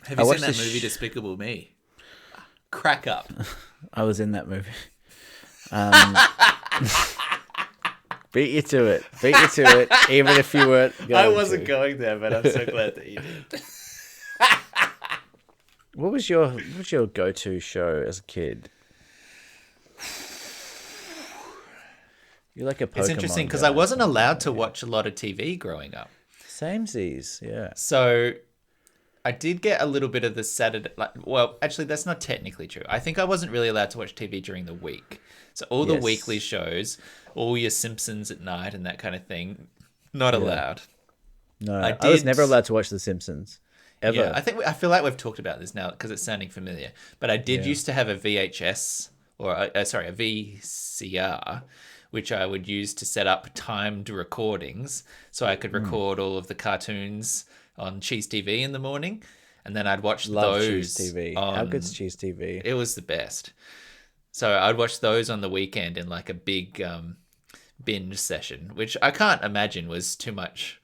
Have you seen that movie Despicable Me? Crack up. I was in that movie. Um, beat you to it. Even if you weren't going I wasn't going there, but I'm so glad that you did. What was your go-to show as a kid? You're like a Pokemon It's interesting because guy I or wasn't something, allowed to yeah. watch a lot of TV growing up. Samesies, yeah. So I did get a little bit of the Saturday. Well, actually, that's not technically true. I think I wasn't really allowed to watch TV during the week. So all the weekly shows, all your Simpsons at night and that kind of thing, not allowed. No, I was never allowed to watch The Simpsons. Ever. Yeah, I feel like we've talked about this now because it's sounding familiar. But I did used to have a VHS or a VCR, which I would use to set up timed recordings, so I could record all of the cartoons on Cheese TV in the morning, and then I'd watch those. Cheese TV. How good's Cheese TV? It was the best. So I'd watch those on the weekend in like a big binge session, which I can't imagine was too much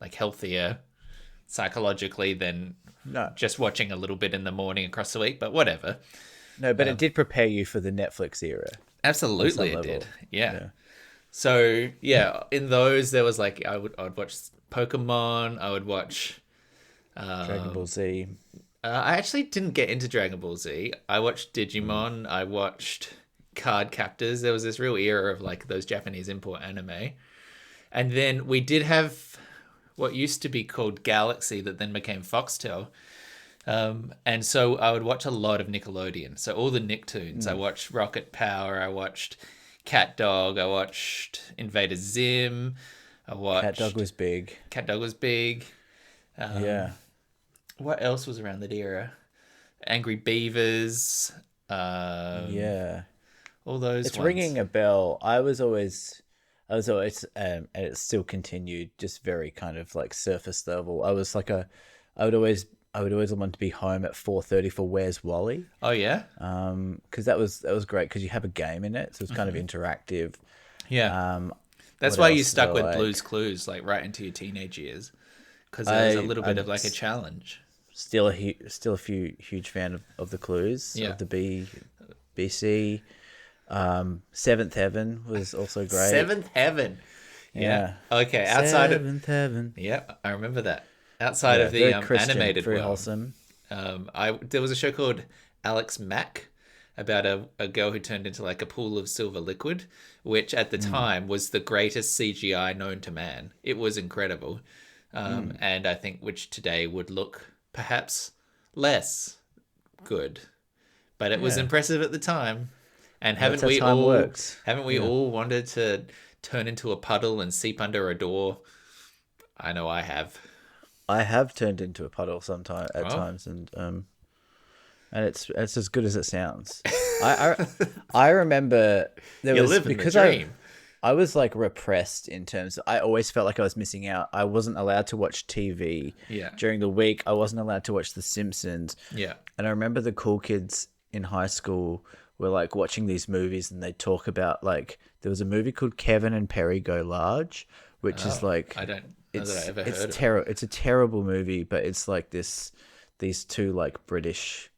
like healthier psychologically than just watching a little bit in the morning across the week, but whatever. No, but it did prepare you for the Netflix era. Absolutely it did. Yeah. So, in those there was like I'd watch Pokemon, I would watch Dragon Ball Z. I actually didn't get into Dragon Ball Z. I watched Digimon, I watched Card Captors. There was this real era of like those Japanese import anime. And then we did have what used to be called Galaxy that then became Foxtel. And so I would watch a lot of Nickelodeon. So all the Nicktoons. I watched Rocket Power. I watched Cat Dog. I watched Invader Zim. I watched... Cat Dog was big. Yeah. What else was around that era? Angry Beavers. Yeah. All those It's ones. ringing a bell. I was always, and it still continued, just very kind of like surface level. I would always want to be home at 4:30 for Where's Wally? Oh yeah. Because that was great because you have a game in it, so it's kind of interactive. Yeah. That's why you stuck with Blue's Clues like right into your teenage years, because it was a little bit of like a challenge. Still a huge fan of the Clues. Yeah. Of the BC. Seventh Heaven was also great. Seventh Heaven. Yeah. Okay. Outside Seventh Heaven. Yeah, I remember that. Outside of the animated very world, wholesome. There was a show called Alex Mack about a girl who turned into like a pool of silver liquid, which at the time was the greatest CGI known to man. It was incredible, and I think which today would look perhaps less good, but it was impressive at the time. And haven't we all wanted to turn into a puddle and seep under a door? I know I have. I have turned into a puddle at times, and it's as good as it sounds. I remember there was because I was like repressed in terms of, I always felt like I was missing out. I wasn't allowed to watch TV during the week. I wasn't allowed to watch The Simpsons. Yeah. And I remember the cool kids in high school were like watching these movies, and they talk about like there was a movie called Kevin and Perry Go Large, which is like I don't know that I ever heard of it. It's a terrible movie, but it's like these two like British.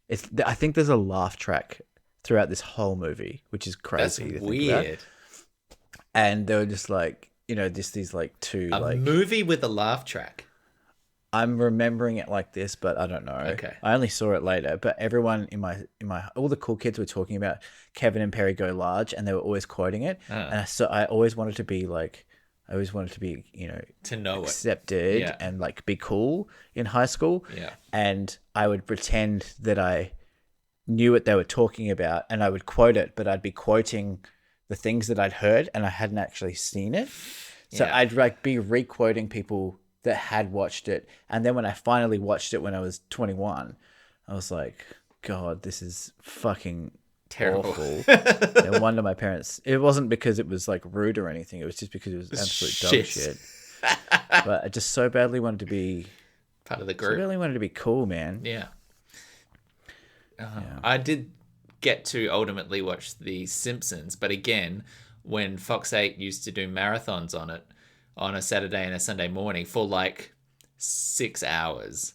I think there's a laugh track throughout this whole movie, which is crazy. That's weird. And they were just like, just these like two movie with a laugh track. I'm remembering it like this, but I don't know. Okay. I only saw it later, but everyone in my all the cool kids were talking about Kevin and Perry Go Large, and they were always quoting it. And I always wanted to be like, to know accepted and like be cool in high school. Yeah. And I would pretend that I knew what they were talking about, and I would quote it, but I'd be quoting the things that I'd heard and I hadn't actually seen it. So I'd like be re-quoting people that had watched it. And then when I finally watched it when I was 21, I was like, God, this is fucking terrible. Awful. No wonder my parents, it wasn't because it was like rude or anything. It was just because it was absolute dog shit. But I just so badly wanted to be part of the group. So badly wanted to be cool, man. Yeah. I did get to ultimately watch The Simpsons, but again, when Fox 8 used to do marathons on it on a Saturday and a Sunday morning for like 6 hours,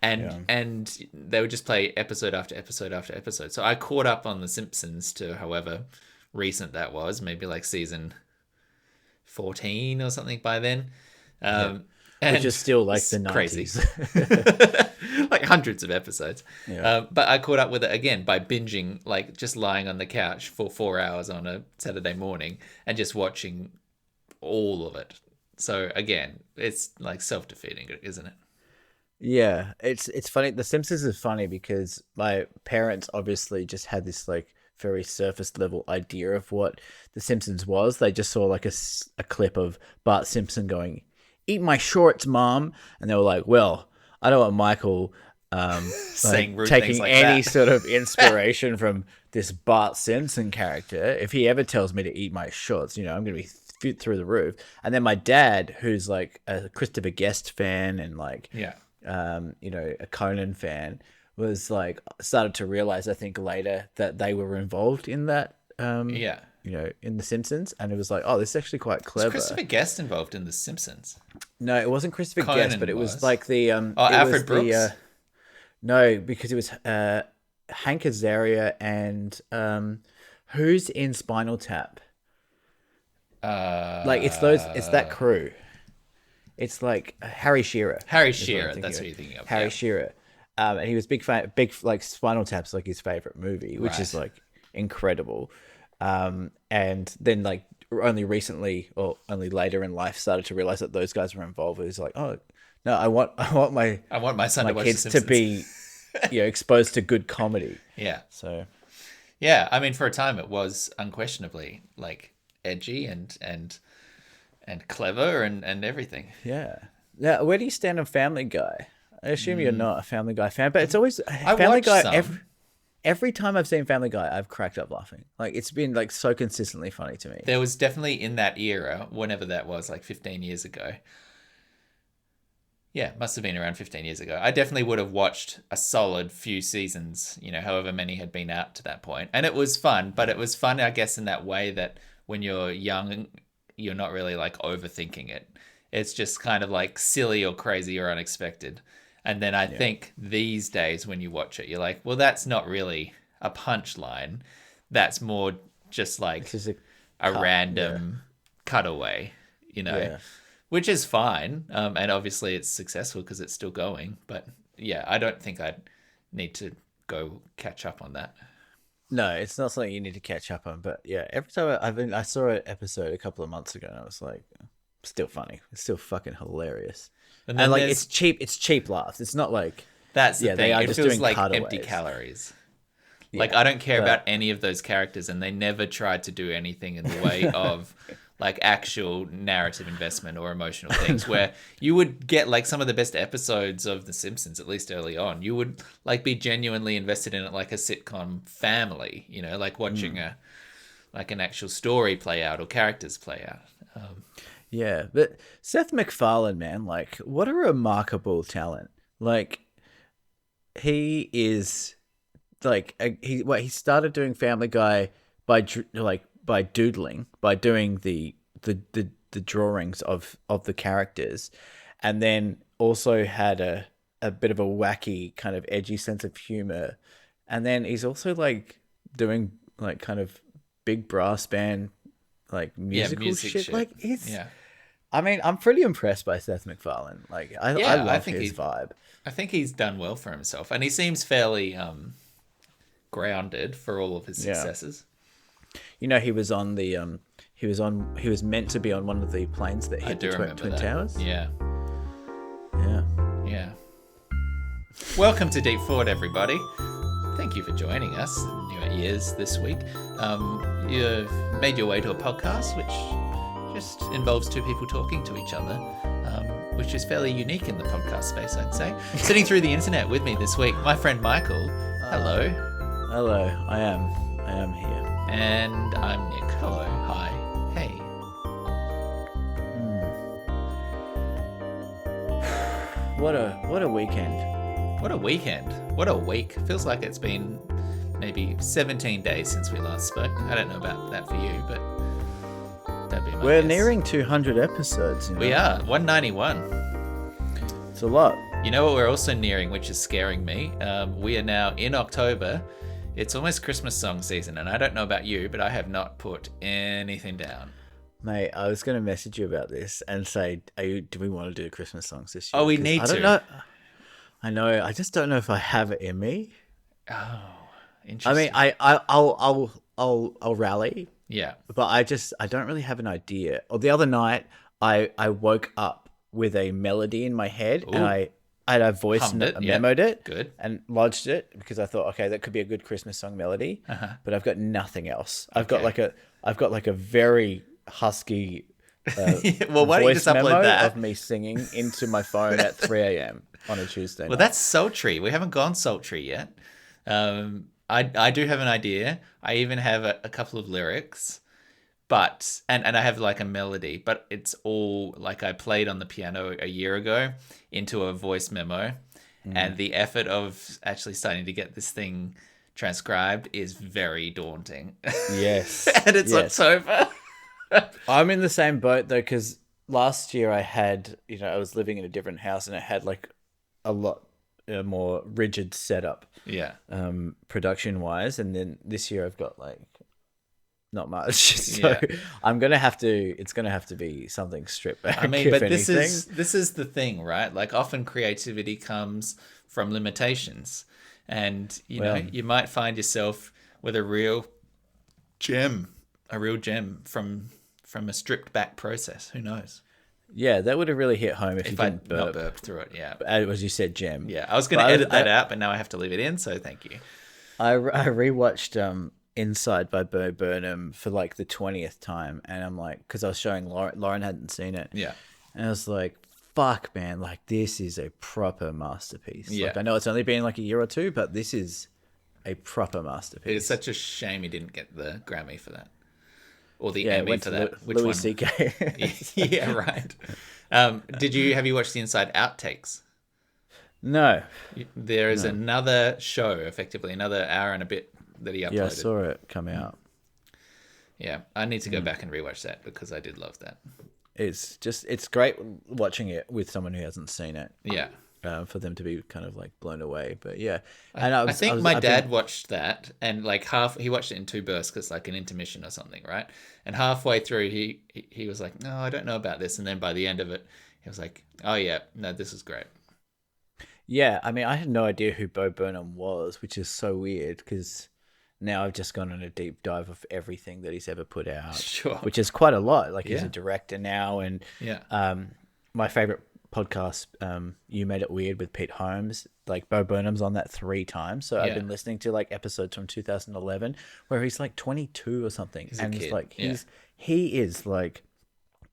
and they would just play episode after episode after episode. So I caught up on The Simpsons to however recent that was, maybe like season 14 or something by then. Which is still like the 90s. Crazy. Like hundreds of episodes. Yeah. But I caught up with it again by binging, like just lying on the couch for 4 hours on a Saturday morning and just watching all of it. So again, it's like self-defeating, isn't it? Yeah, it's funny. The Simpsons is funny because my parents obviously just had this like very surface level idea of what The Simpsons was. They just saw like a clip of Bart Simpson going, "Eat my shorts, Mom," and they were like, "Well, I don't want Michael saying rude taking things like any that. sort of inspiration from this Bart Simpson character. If he ever tells me to eat my shorts, I'm going to be through the roof." And then my dad, who's like a Christopher Guest fan and like a Conan fan, was like started to realize, I think later, that they were involved in that in The Simpsons, and it was like, oh, this is actually quite clever. Was Christopher Guest involved in The Simpsons? No, it wasn't Christopher Conan Guest, but it was was. like the Alfred Brooks? No, because it was Hank Azaria and who's in Spinal Tap? Like it's that crew. It's like Harry Shearer. Harry Shearer, that's what you're thinking of. Harry Shearer. And he was big like Spinal Tap's like his favorite movie, which is like incredible. And then like only recently or only later in life started to realize that those guys were involved. It was like, oh no, I want my son to watch kids The to Simpsons. be exposed to good comedy. Yeah. So yeah, I mean, for a time it was unquestionably like edgy and clever and everything. Yeah. Now, where do you stand on Family Guy? I assume you're not a Family Guy fan, but it's always Family Guy. Every time I've seen Family Guy, I've cracked up laughing. Like it's been like so consistently funny to me. There was definitely in that era, whenever that was, like 15 years ago. Yeah, must have been around 15 years ago. I definitely would have watched a solid few seasons, however many had been out to that point. And it was fun, but it was fun, I guess, in that way that when you're young, you're not really like overthinking it. It's just kind of like silly or crazy or unexpected. And then I think these days when you watch it, you're like, well, that's not really a punchline. That's more just like a random cutaway, which is fine. And obviously it's successful because it's still going. But yeah, I don't think I'd need to go catch up on that. No, it's not something you need to catch up on. But yeah, every time I saw an episode a couple of months ago and I was like, still funny. It's still fucking hilarious. And like it's cheap laughs. It's not like that's the thing. They are it just feels doing like cutaways. empty calories. Like I don't care about any of those characters, and they never tried to do anything in the way of like actual narrative investment or emotional things. Where you would get like some of the best episodes of The Simpsons, at least early on. You would like be genuinely invested in it, like a sitcom family. Like watching an actual story play out or characters play out. Yeah, but Seth MacFarlane, man, like, what a remarkable talent. Like, he is, like, he started doing Family Guy by doodling, by doing the drawings of the characters, and then also had a bit of a wacky kind of edgy sense of humor, and then he's also like doing like kind of big brass band like musical shit. Like it's I mean, I'm pretty impressed by Seth MacFarlane. Like, I love his vibe. I think he's done well for himself, and he seems fairly grounded for all of his successes. He was on the he was meant to be on one of the planes that hit the Twin Towers. Yeah. Welcome to Deep Forward, everybody. Thank you for joining us in your ears this week. You've made your way to a podcast which just involves two people talking to each other, which is fairly unique in the podcast space, I'd say. Sitting through the internet with me this week, my friend Michael. Hello. Hello. I am here. And I'm Nick. Hello. Hi. Hey. What a weekend. What a weekend. What a week. Feels like it's been maybe 17 days since we last spoke. I don't know about that for you, but that'd be nearing 200 episodes. We are. 191. It's a lot. You know what we're also nearing, which is scaring me? We are now in October. It's almost Christmas song season, and I don't know about you, but I have not put anything down. Mate, I was going to message you about this and say, do we want to do Christmas songs this year? Oh, we need to. I don't know. I know. I just don't know if I have it in me. Oh, interesting. I mean, I'll rally. Yeah. But I don't really have an idea. Or the other night, I woke up with a melody in my head. Ooh. And I memoed it. Good. And lodged it because I thought, okay, that could be a good Christmas song melody. But I've got nothing else. I've got like a very husky well, why don't you just upload that of me singing into my phone at 3 a.m. on a Tuesday night. Well, that's sultry. We haven't gone sultry yet. I do have an idea. I even have a couple of lyrics, but and I have like a melody, but it's all like I played on the piano a year ago into a voice memo, and the effort of actually starting to get this thing transcribed is very daunting. Yes. And it's October. I'm in the same boat though, because last year I had, I was living in a different house and it had like a lot more rigid setup. Yeah. Production wise, and then this year I've got like not much. So I'm gonna have to. It's gonna have to be something stripped back. I mean, but this is the thing, right? Like often creativity comes from limitations, and you might find yourself with a real gem from a stripped back process. Who knows? Yeah, that would have really hit home if you didn't burp. Not burped through it. Yeah, as you said, gem. Yeah, I was going to edit that out, but now I have to leave it in. So thank you. I rewatched Inside by Bo Burnham for like the 20th time, and I'm like, because I was showing Lauren hadn't seen it. Yeah, and I was like, fuck, man, like this is a proper masterpiece. Yeah, like, I know it's only been like a year or two, but this is a proper masterpiece. It's such a shame he didn't get the Grammy for that. Or the Emmy for that. Which Louis one? C.K. Yeah, right. Have you watched the Inside Outtakes? No. There is another show, effectively, another hour and a bit that he uploaded. Yeah, I saw it come out. Yeah, I need to go back and rewatch that because I did love that. It's great watching it with someone who hasn't seen it. Yeah. For them to be kind of like blown away, but yeah. And I think my dad watched that, and like he watched it in two bursts because like an intermission or something, right? And halfway through, he was like, "No, I don't know about this," and then by the end of it, he was like, "Oh yeah, no, this is great." Yeah, I mean, I had no idea who Bo Burnham was, which is so weird because now I've just gone on a deep dive of everything that he's ever put out, sure, which is quite a lot. Like he's a director now, and my favorite podcast, You Made It Weird with Pete Holmes, like Bo Burnham's on that 3 times. So I've been listening to like episodes from 2011 where he's like 22 or something. And it's like he is like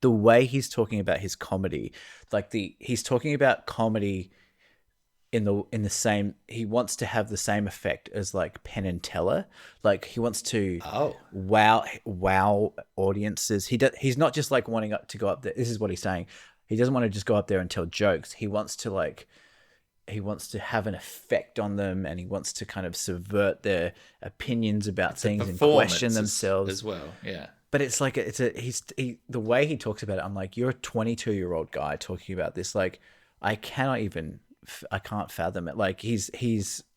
the way he's talking about his comedy, like he's talking about comedy in the same, he wants to have the same effect as like Penn and Teller. Like he wants to wow audiences. He's not just like wanting to go up there. This is what he's saying. He doesn't want to just go up there and tell jokes. He wants to have an effect on them, and he wants to kind of subvert their opinions about things and question themselves as well. Yeah. But it's like the way he talks about it. I'm like, you're a 22-year-old guy talking about this. Like, I can't fathom it. Like he's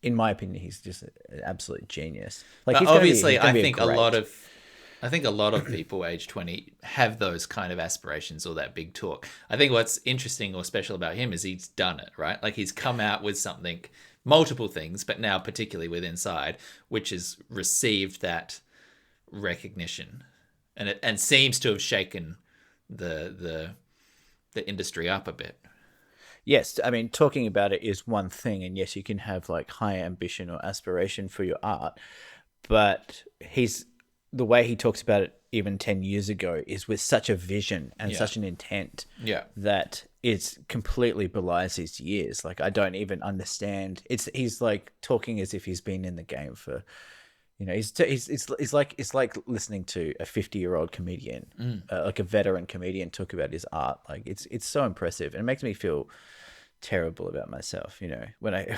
in my opinion, he's just an absolute genius. Like but obviously, I think a lot of people age 20 have those kind of aspirations or that big talk. I think what's interesting or special about him is he's done it, right? Like he's come out with something, multiple things, but now particularly with Inside, which has received that recognition, and seems to have shaken the industry up a bit. Yes, I mean, talking about it is one thing, and yes, you can have like high ambition or aspiration for your art, but the way he talks about it even 10 years ago is with such a vision and such an intent that it completely belies his years. Like, I don't even understand. He's like talking as if he's been in the game for, it's like listening to a 50-year-old comedian, like a veteran comedian talk about his art. Like it's so impressive, and it makes me feel terrible about myself, when I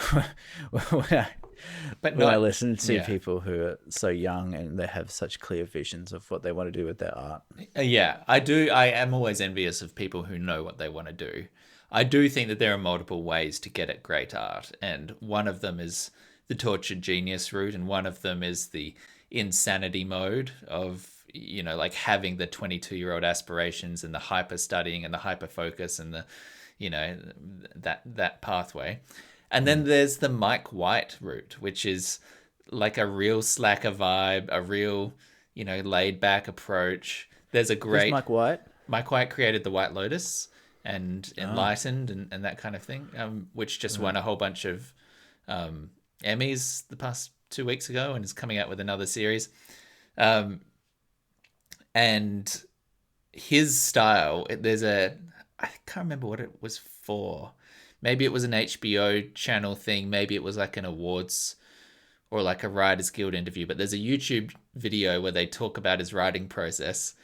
listen to people who are so young and they have such clear visions of what they want to do with their art. Yeah, I do. I am always envious of people who know what they want to do. I do think that there are multiple ways to get at great art, and one of them is the tortured genius route, and one of them is the insanity mode of, you know, like having the 22-year-old aspirations and the hyper studying and the hyper focus and the, you know, that pathway. And then there's the Mike White route, which is like a real slacker vibe, a real, you know, laid back approach. There's a great Who's Mike White? Mike White created the White Lotus and Enlightened and that kind of thing, which just won a whole bunch of Emmys the past 2 weeks ago and is coming out with another series. And his style, I can't remember what it was for. Maybe it was an HBO channel thing. Maybe it was like an awards or like a Writers Guild interview. But there's a YouTube video where they talk about his writing process.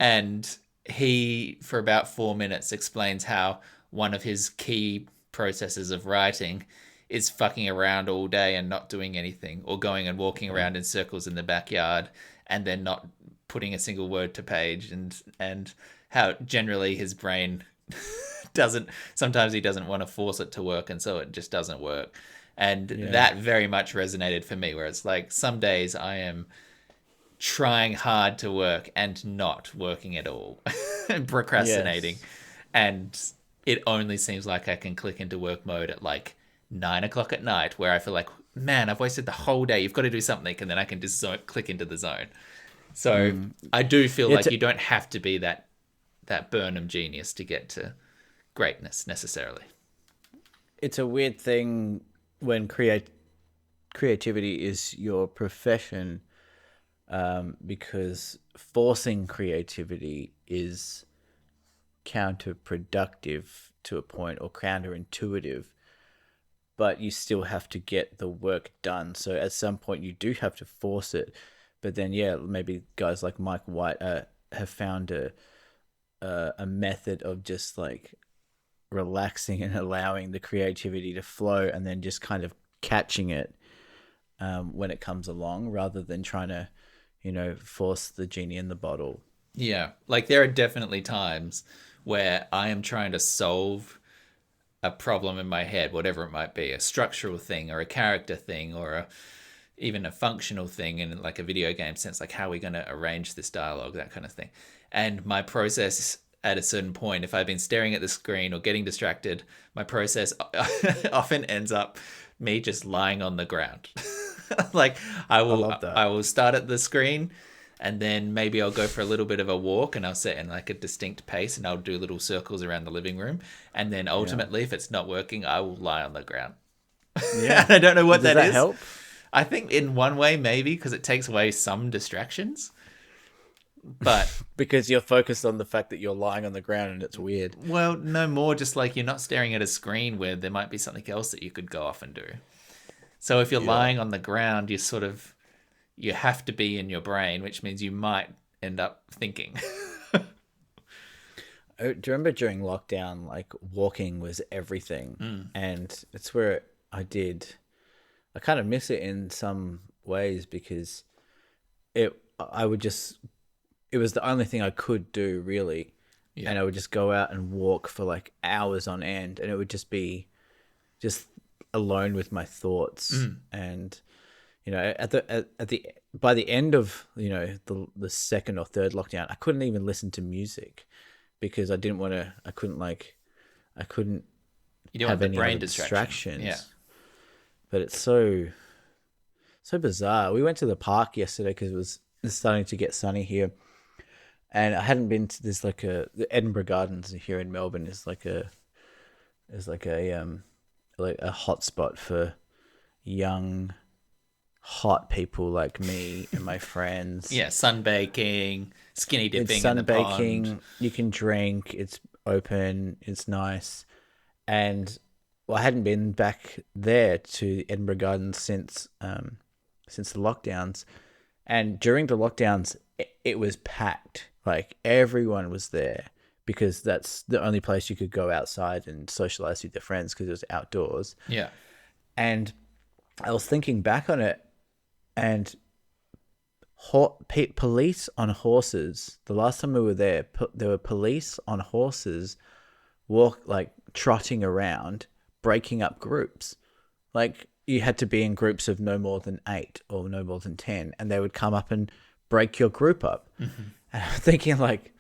And he, for about 4 minutes, explains how one of his key processes of writing is fucking around all day and not doing anything, or going and walking around in circles in the backyard and then not putting a single word to page, and how generally his brain sometimes he doesn't want to force it to work, and so it just doesn't work. And that very much resonated for me, where it's like some days I am trying hard to work and not working at all and procrastinating. Yes. And it only seems like I can click into work mode at like 9 o'clock at night, where I feel like, man, I've wasted the whole day. You've got to do something. And then I can just click into the zone. So I do feel like you don't have to be that Burnham genius to get to greatness necessarily. It's a weird thing when creativity is your profession, because forcing creativity is counterproductive to a point, or counterintuitive, but you still have to get the work done. So at some point you do have to force it. But then, maybe guys like Mike White have found a method of just like relaxing and allowing the creativity to flow, and then just kind of catching it when it comes along, rather than trying to, you know, force the genie in the bottle. Yeah, like there are definitely times where I am trying to solve a problem in my head, whatever it might be, a structural thing or a character thing or even a functional thing in like a video game sense, like how are we going to arrange this dialogue, that kind of thing. And my process at a certain point, if I've been staring at the screen or getting distracted, my process often ends up me just lying on the ground. Like I will start at the screen, and then maybe I'll go for a little bit of a walk, and I'll set in like a distinct pace, and I'll do little circles around the living room. And then ultimately, if it's not working, I will lie on the ground. Yeah. I don't know what that is. Does that help? I think in one way, maybe, because it takes away some distractions. But because you're focused on the fact that you're lying on the ground and it's weird. Well, no more, just like you're not staring at a screen where there might be something else that you could go off and do. So if you're lying on the ground, you have to be in your brain, which means you might end up thinking. Do you remember during lockdown, like walking was everything? And it's where I kind of miss it in some ways, because it was the only thing I could do, really. Yeah. And I would just go out and walk for like hours on end, and it would just be just alone with my thoughts. And, you know, by the end of, you know, the second or third lockdown, I couldn't even listen to music because I couldn't you don't have have any brain other distractions. Yeah. But it's so bizarre. We went to the park yesterday because it's starting to get sunny here. And I hadn't been to the Edinburgh Gardens here in Melbourne is like a hot spot for young, hot people like me and my friends. Yeah, sunbaking, skinny dipping It's in the sunbaking, pond. you can drink, it's open, it's nice. And I hadn't been back there to Edinburgh Gardens since the lockdowns. And during the lockdowns, it was packed. Like everyone was there because that's the only place you could go outside and socialize with your friends because it was outdoors. Yeah. And I was thinking back on it, and police on horses. The last time we were there were police on horses trotting around, breaking up groups. Like, you had to be in groups of no more than 8 or no more than 10, and they would come up and break your group up. Mm-hmm. And I'm thinking, like,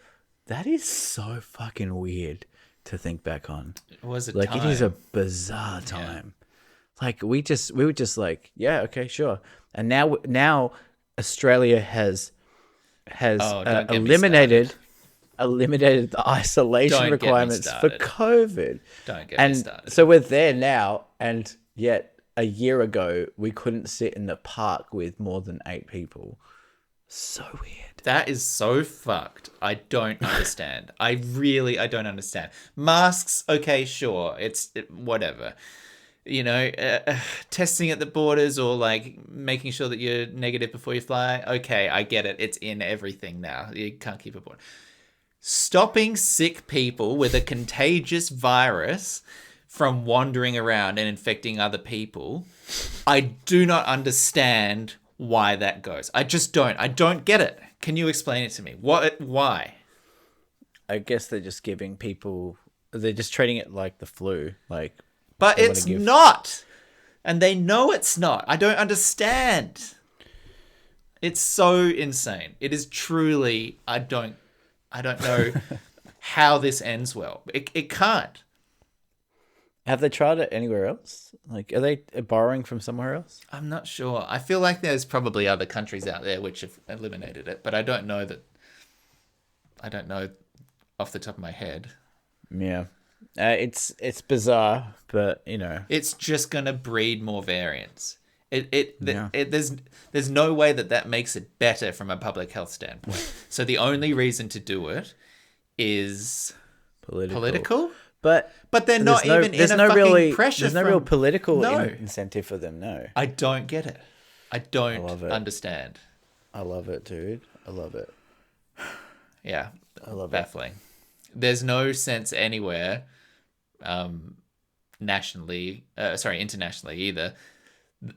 that is so fucking weird to think back on. It was a like time. It is a bizarre time. Yeah. Like, we were just like, yeah, okay, sure. And now Australia has eliminated the isolation requirements for COVID. Don't get me started. So we're there now, and yet a year ago we couldn't sit in the park with more than 8 people. So weird. That is so fucked. I don't understand. I don't understand. Masks, okay, sure. Whatever. Testing at the borders, or like making sure that you're negative before you fly. Okay, I get it. It's in everything now. You can't keep it born. Stopping sick people with a contagious virus from wandering around and infecting other people. I do not understand why that goes. I just don't. I don't get it. Can you explain it to me? Why? I guess they're just giving people... They're just treating it like the flu. But it's not. And they know it's not. I don't understand. It's so insane. It is truly... I don't know how this ends well. It can't. Have they tried it anywhere else? Like, are they borrowing from somewhere else? I'm not sure. I feel like there's probably other countries out there which have eliminated it, but I don't know off the top of my head. Yeah. It's bizarre, but, It's just going to breed more variants. There's no way that makes it better from a public health standpoint. So the only reason to do it is political? But they're not even in a fucking pressure. There's no real political incentive for them, no. I don't get it. I don't understand. I love it, dude. I love it. Yeah. I love baffling. There's no sense anywhere, internationally either,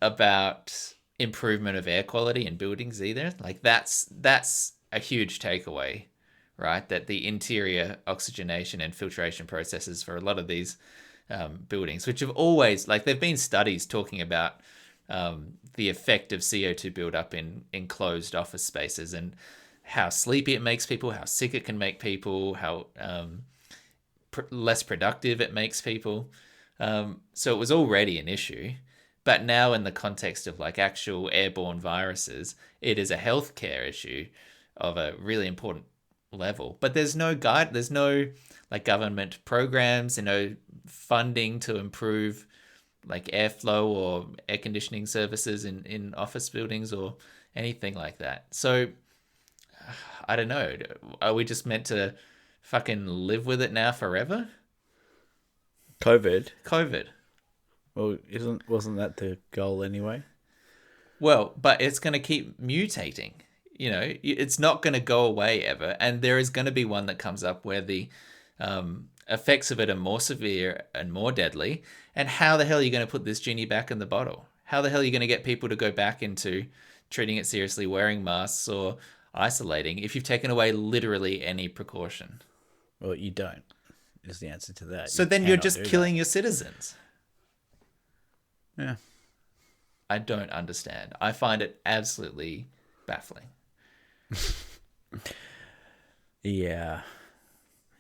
about improvement of air quality in buildings either. Like, that's a huge takeaway, right? That the interior oxygenation and filtration processes for a lot of these buildings, which have always, like, there've been studies talking about the effect of CO2 buildup in enclosed office spaces and how sleepy it makes people, how sick it can make people, how less productive it makes people. So it was already an issue. But now in the context of like actual airborne viruses, it is a healthcare issue of a really important level. But there's no like government programs, funding to improve like airflow or air conditioning services in office buildings or anything like that. So I don't know. Are we just meant to fucking live with it now forever? COVID. Well, wasn't that the goal anyway? Well, but it's going to keep mutating. It's not going to go away ever. And there is going to be one that comes up where the effects of it are more severe and more deadly. And how the hell are you going to put this genie back in the bottle? How the hell are you going to get people to go back into treating it seriously, wearing masks or isolating if you've taken away literally any precaution? Well, you don't, is the answer to that. So then you're just killing your citizens. Yeah. I don't understand. I find it absolutely baffling. Yeah.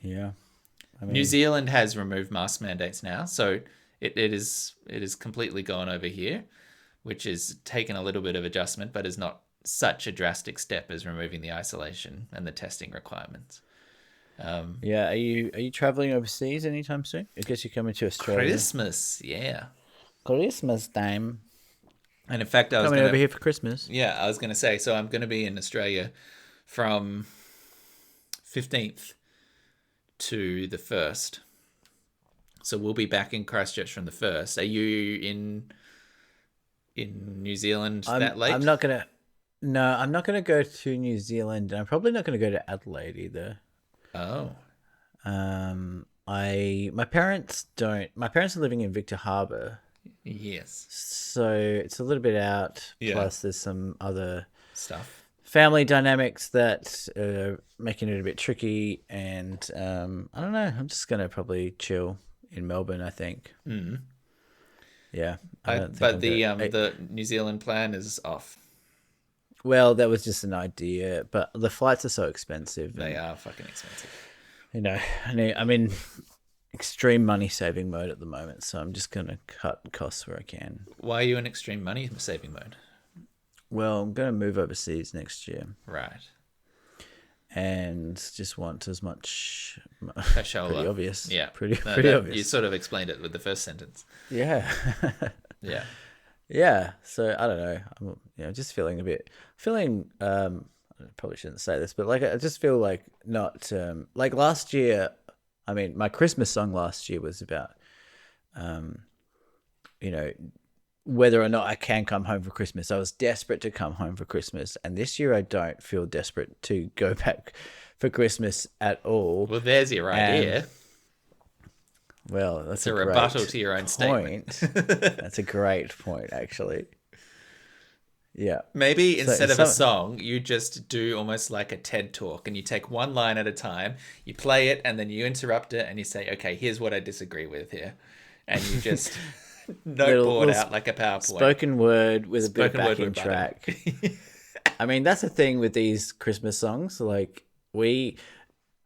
I mean, New Zealand has removed mask mandates now, so it is completely gone over here, which is taken a little bit of adjustment, but is not such a drastic step as removing the isolation and the testing requirements. Yeah, are you traveling overseas anytime soon? I guess you're coming to Australia. Christmas, yeah. Christmas time. And in fact, I was coming over here for Christmas. Yeah, I was going to say, so I'm going to be in Australia from 15th to the 1st. So we'll be back in Christchurch from the 1st. Are you in New Zealand that late? I'm not going to go to New Zealand. I'm probably not going to go to Adelaide either. Oh. My parents are living in Victor Harbour. Yes. So it's a little bit out. Yeah. Plus there's some other stuff. Family dynamics that are making it a bit tricky. And I don't know. I'm just going to probably chill in Melbourne, I think. Mm. Yeah, I don't think. But the New Zealand plan is off. Well, that was just an idea, but the flights are so expensive. They are fucking expensive. You know, I'm in extreme money saving mode at the moment, so I'm just gonna cut costs where I can. Why are you in extreme money saving mode? Well, I'm gonna move overseas next year. Right. And just want as much. Cashola. Pretty obvious. Yeah. Pretty You obvious. sort of explained it with the first sentence. Yeah. Yeah. Yeah. So I don't know. I'm just feeling I probably shouldn't say this, but like I just feel like not like last year. I mean, my Christmas song last year was about, you know, whether or not I can come home for Christmas. I was desperate to come home for Christmas, and this year I don't feel desperate to go back for Christmas at all. Well, there's your idea. Well, that's a rebuttal to your own statement. That's a great point, actually. Yeah. Maybe instead of a song, you just do almost like a TED talk, and you take one line at a time, you play it, and then you interrupt it, and you say, okay, here's what I disagree with here. And you just noteboard out like a PowerPoint. Spoken word with a bit of backing track. I mean, that's the thing with these Christmas songs. Like,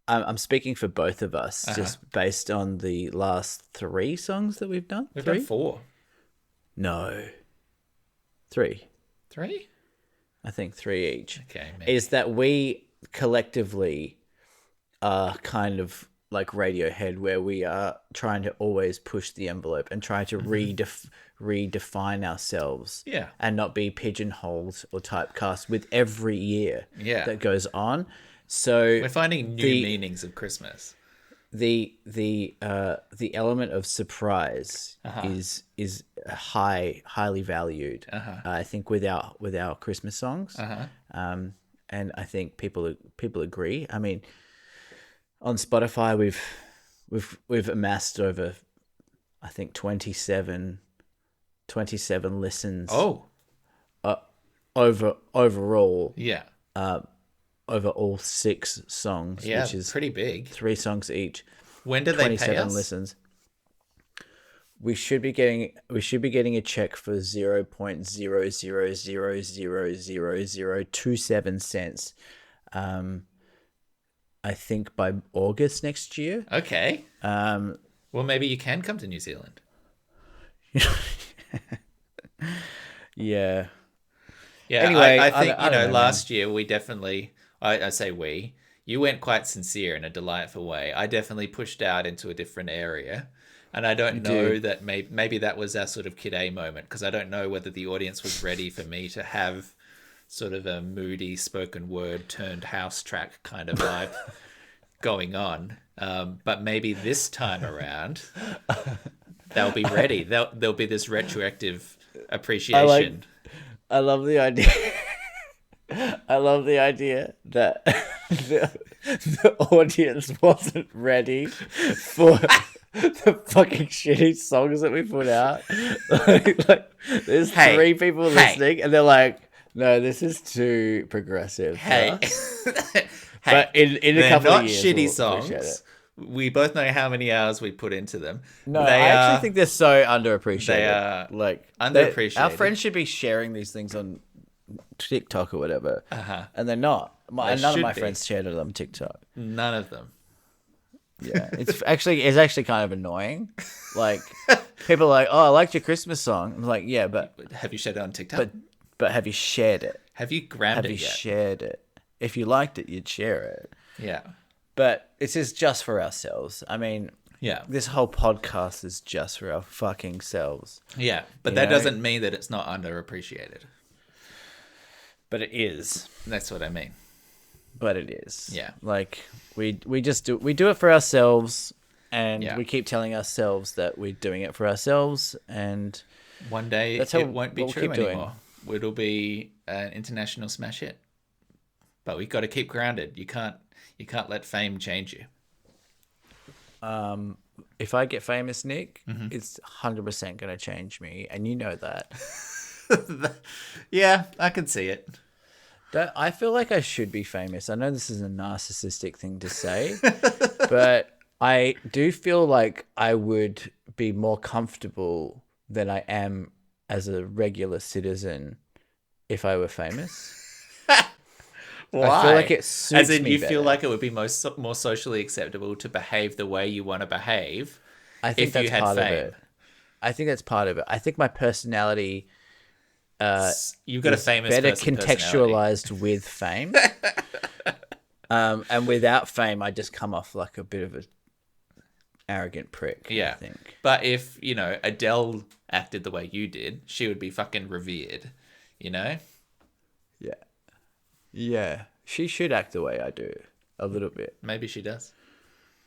I'm speaking for both of us, just based on the last 3 songs that we've done. We've done 4. No. 3. 3? I think 3 each. Okay, maybe. Is that we collectively are kind of like Radiohead, where we are trying to always push the envelope and try to redefine ourselves. Yeah. And not be pigeonholed or typecast with every year that goes on. So we're finding new meanings of Christmas. The element of surprise is highly valued. I think with our Christmas songs, and I think people agree. I mean, on Spotify we've amassed over, I think 27 listens. Oh, overall. Yeah. Over all 6 songs, which is pretty big. 3 songs each. When do they pay us? Listens. We should be getting a check for 0.000000027 cents. I think by August next year. Okay. Well, maybe you can come to New Zealand. Yeah. Yeah. Anyway, I think I don't know, last year we definitely. I say we. You went quite sincere in a delightful way. I definitely pushed out into a different area. And I don't know that maybe that was our sort of Kid A moment, because I don't know whether the audience was ready for me to have sort of a moody spoken word turned house track kind of vibe going on. But maybe this time around, they'll be ready. There'll be this retroactive appreciation. I love the idea. I love the idea that the audience wasn't ready for the fucking shitty songs that we put out. Like there's 3 people listening, and they're like, "No, this is too progressive." But in a couple of years, shitty songs. We both know how many hours we put into them. No, I actually think they're so underappreciated. They are like underappreciated. Our friends should be sharing these things on TikTok or whatever, and they're not. None of my friends shared it on TikTok. None of them. Yeah, it's actually kind of annoying. Like people are like, "Oh, I liked your Christmas song." I'm like, "Yeah, but have you shared it on TikTok? But have you shared it? Have you grammed it yet? Have you shared it? If you liked it, you'd share it." Yeah. But this is just for ourselves. I mean, yeah, this whole podcast is just for our fucking selves. Yeah, but that doesn't mean that it's not underappreciated. But it is. That's what I mean. But it is. Yeah. Like we do it for ourselves, and we keep telling ourselves that we're doing it for ourselves, and one day it won't be true anymore. It'll be an international smash hit. But we've got to keep grounded. You can't let fame change you. If I get famous, Nick, it's 100% going to change me, and you know that. Yeah, I can see it. I feel like I should be famous. I know this is a narcissistic thing to say, but I do feel like I would be more comfortable than I am as a regular citizen if I were famous. Why? I feel like it As suits in, me you feel better. like it would be more socially acceptable to behave the way you want to behave I think if you that's had part of fame. it. I think that's part of it. I think my personality You've got a is famous better person personality. contextualized with fame. And without fame, I just come off like a bit of an arrogant prick, I Yeah. think. But if, Adele acted the way you did, she would be fucking revered, you know? Yeah. Yeah. She should act the way I do, a little bit. Maybe she does.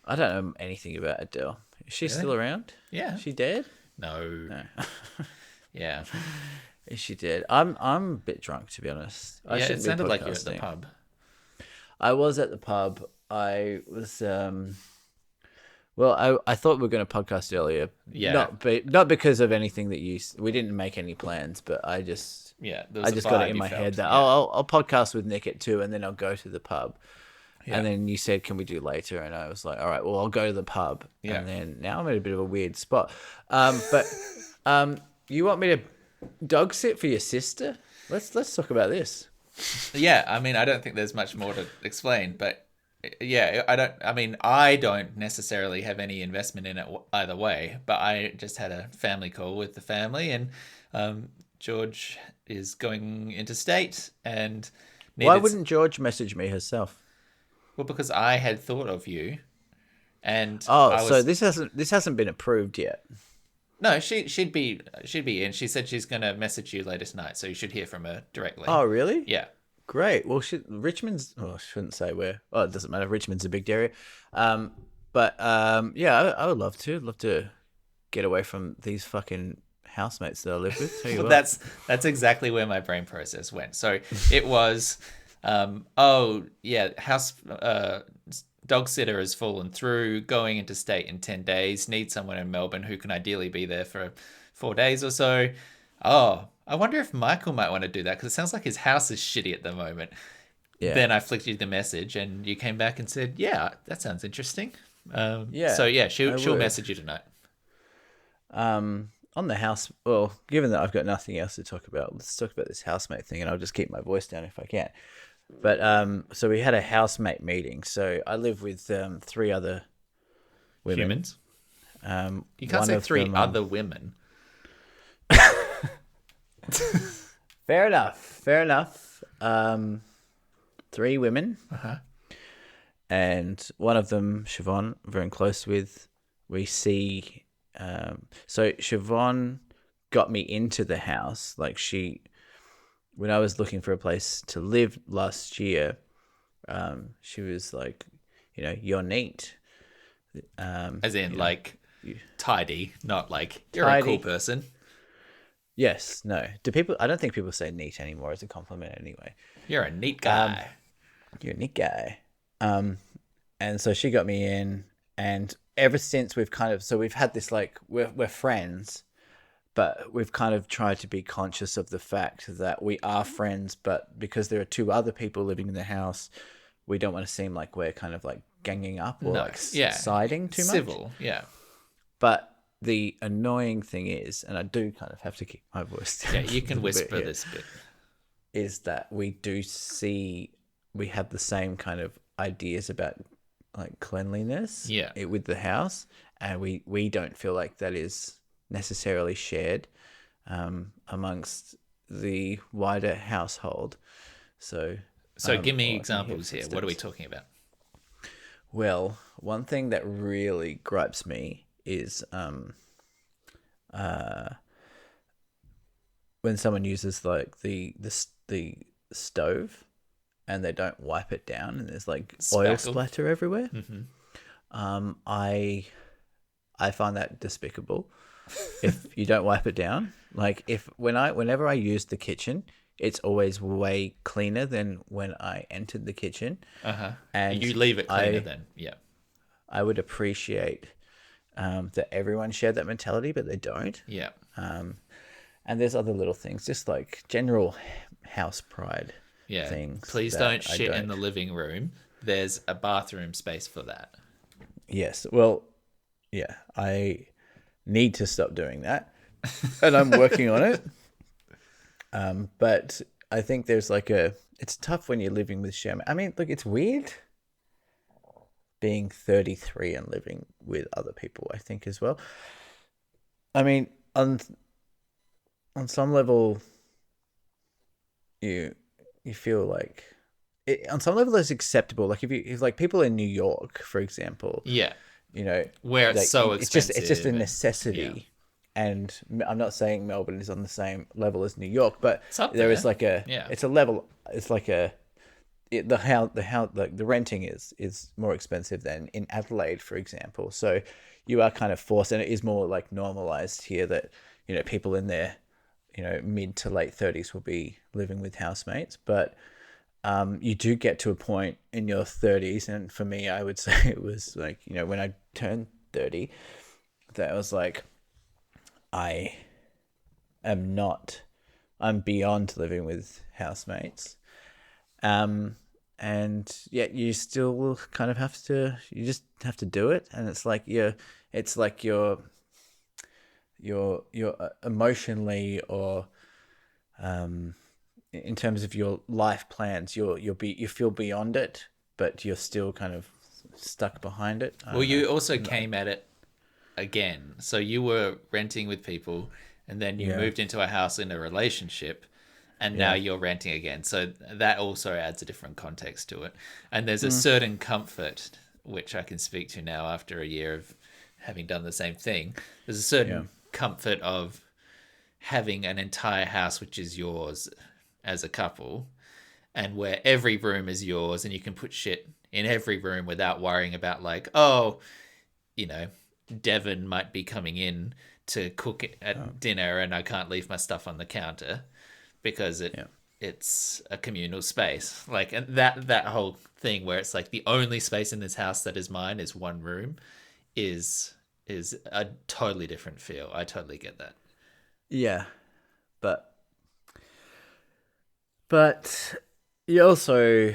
I don't know anything about Adele. Is she Really? still around? Yeah. Is she dead? No. No. Yeah. Is she dead? I'm a bit drunk, to be honest. I Yeah, it shouldn't be sounded like you were at the podcasting. pub. I was at the pub. I was well, I thought we were going to podcast earlier. Yeah. Not because of anything that we didn't make any plans, but I just Yeah. There was a got it vibe in you my felt. head that Yeah. I'll podcast with Nick at 2 and then I'll go to the pub. Yeah. And then you said, can we do later? And I was like, all right, well, I'll go to the pub. Yeah. And then now I'm at a bit of a weird spot. But you want me to dog sit for your sister? Let's talk about this. Yeah, I mean, I don't think there's much more to explain, but yeah, I don't necessarily have any investment in it either way, but I just had a family call with the family, and George is going interstate and Why wouldn't George message me herself? well, because I had thought of you, and so this hasn't been approved yet. No, she'd be in. She said she's gonna message you later tonight, so you should hear from her directly. Oh, really? Yeah. Great. Well, Richmond's. Oh, I shouldn't say where. Oh, it doesn't matter. Richmond's a big area. Yeah, I would love to get away from these fucking housemates that I live with. Tell you Well, what. that's exactly where my brain process went. So it was, house dog sitter has fallen through, going into state in 10 days, need someone in Melbourne who can ideally be there for 4 days or so. Oh, I wonder if Michael might want to do that because it sounds like his house is shitty at the moment. Yeah. Then I flicked you the message and you came back and said, yeah, that sounds interesting. Yeah, So yeah, she'll would. message you tonight. On the house. Well, given that I've got nothing else to talk about, let's talk about this housemate thing, and I'll just keep my voice down if I can. But so we had a housemate meeting. So I live with 3 other women. Humans. You can't one say of 3 them, other women. Fair enough. 3 women. Uh-huh. And one of them, Siobhan, I'm very close with. We see. So Siobhan got me into the house. Like when I was looking for a place to live last year, she was like, you're neat. As in, tidy, not like you're Tidy. a cool person. Yes, no. I don't think people say neat anymore as a compliment anyway. You're a neat guy. You're a neat guy. And so she got me in, and ever since we've had this, like, we're friends, but we've kind of tried to be conscious of the fact that we are friends, but because there are 2 other people living in the house, we don't want to seem like we're kind of like ganging up or siding too much. Civil, yeah. But the annoying thing is, and I do kind of have to keep my voice down. Yeah, you can whisper here, this bit. Is that we have the same kind of ideas about like cleanliness with the house, and we don't feel like that is necessarily shared amongst the wider household. So give me examples here. What are we talking about? Well, one thing that really gripes me is when someone uses like the stove and they don't wipe it down and there's like oil splatter everywhere. Mm-hmm. I find that despicable. If you don't wipe it down, like whenever I use the kitchen, it's always way cleaner than when I entered the kitchen. And you leave it cleaner then. Yeah. I would appreciate that everyone shared that mentality, but they don't. Yeah. And there's other little things, just like general house pride things. Please don't shit in the living room. There's a bathroom space for that. Yes. Well, yeah, I need to stop doing that, and I'm working on it. But I think there's like it's tough when you're living with share. I mean, look, it's weird being 33 and living with other people, I think, as well. I mean, on some level, you feel like on some level it's acceptable. Like if like people in New York, for example, Yeah. you know, Where it's like so it's expensive. just a and- necessity. And I'm not saying Melbourne is on the same level as New York, but It's up there there. is like Yeah. it's a level. It's like the renting is more expensive than in Adelaide, for example. So you are kind of forced, and it is more like normalized here that people in their mid to late 30s will be living with housemates, but you do get to a point in your 30s, and for me, I would say it was like when I turned 30, that I was like, I am not. I'm beyond living with housemates. And yet you still kind of you just have to do it. And it's like you're emotionally or, in terms of your life plans, you feel beyond it, but you're still kind of stuck behind it. Well, you also came at it again. So you were renting with people, and then you moved into a house in a relationship, and now you're renting again. So that also adds a different context to it. And there's a certain comfort, which I can speak to now after a year of having done the same thing. There's a certain comfort of having an entire house which is yours as a couple, and where every room is yours, and you can put shit in every room without worrying about like, oh, Devon might be coming in to cook at dinner and I can't leave my stuff on the counter because it's a communal space. Like, and that whole thing where it's like the only space in this house that is mine is one room is a totally different feel. I totally get that. Yeah, but you also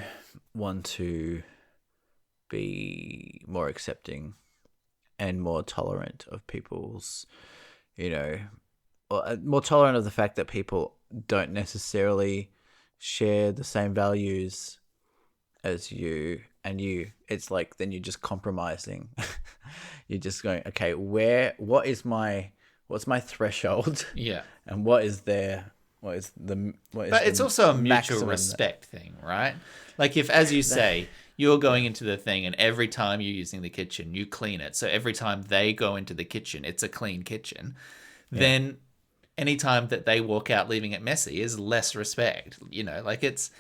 want to be more accepting and more tolerant of people's, or more tolerant of the fact that people don't necessarily share the same values as you, and it's like then you're just compromising. You're just going, okay, what's my threshold? Yeah. And what is the But it's also a mutual respect thing, right? Like if, as you say, you're going into the thing and every time you're using the kitchen, you clean it. So every time they go into the kitchen, it's a clean kitchen. Then any time that they walk out leaving it messy is less respect. Like it's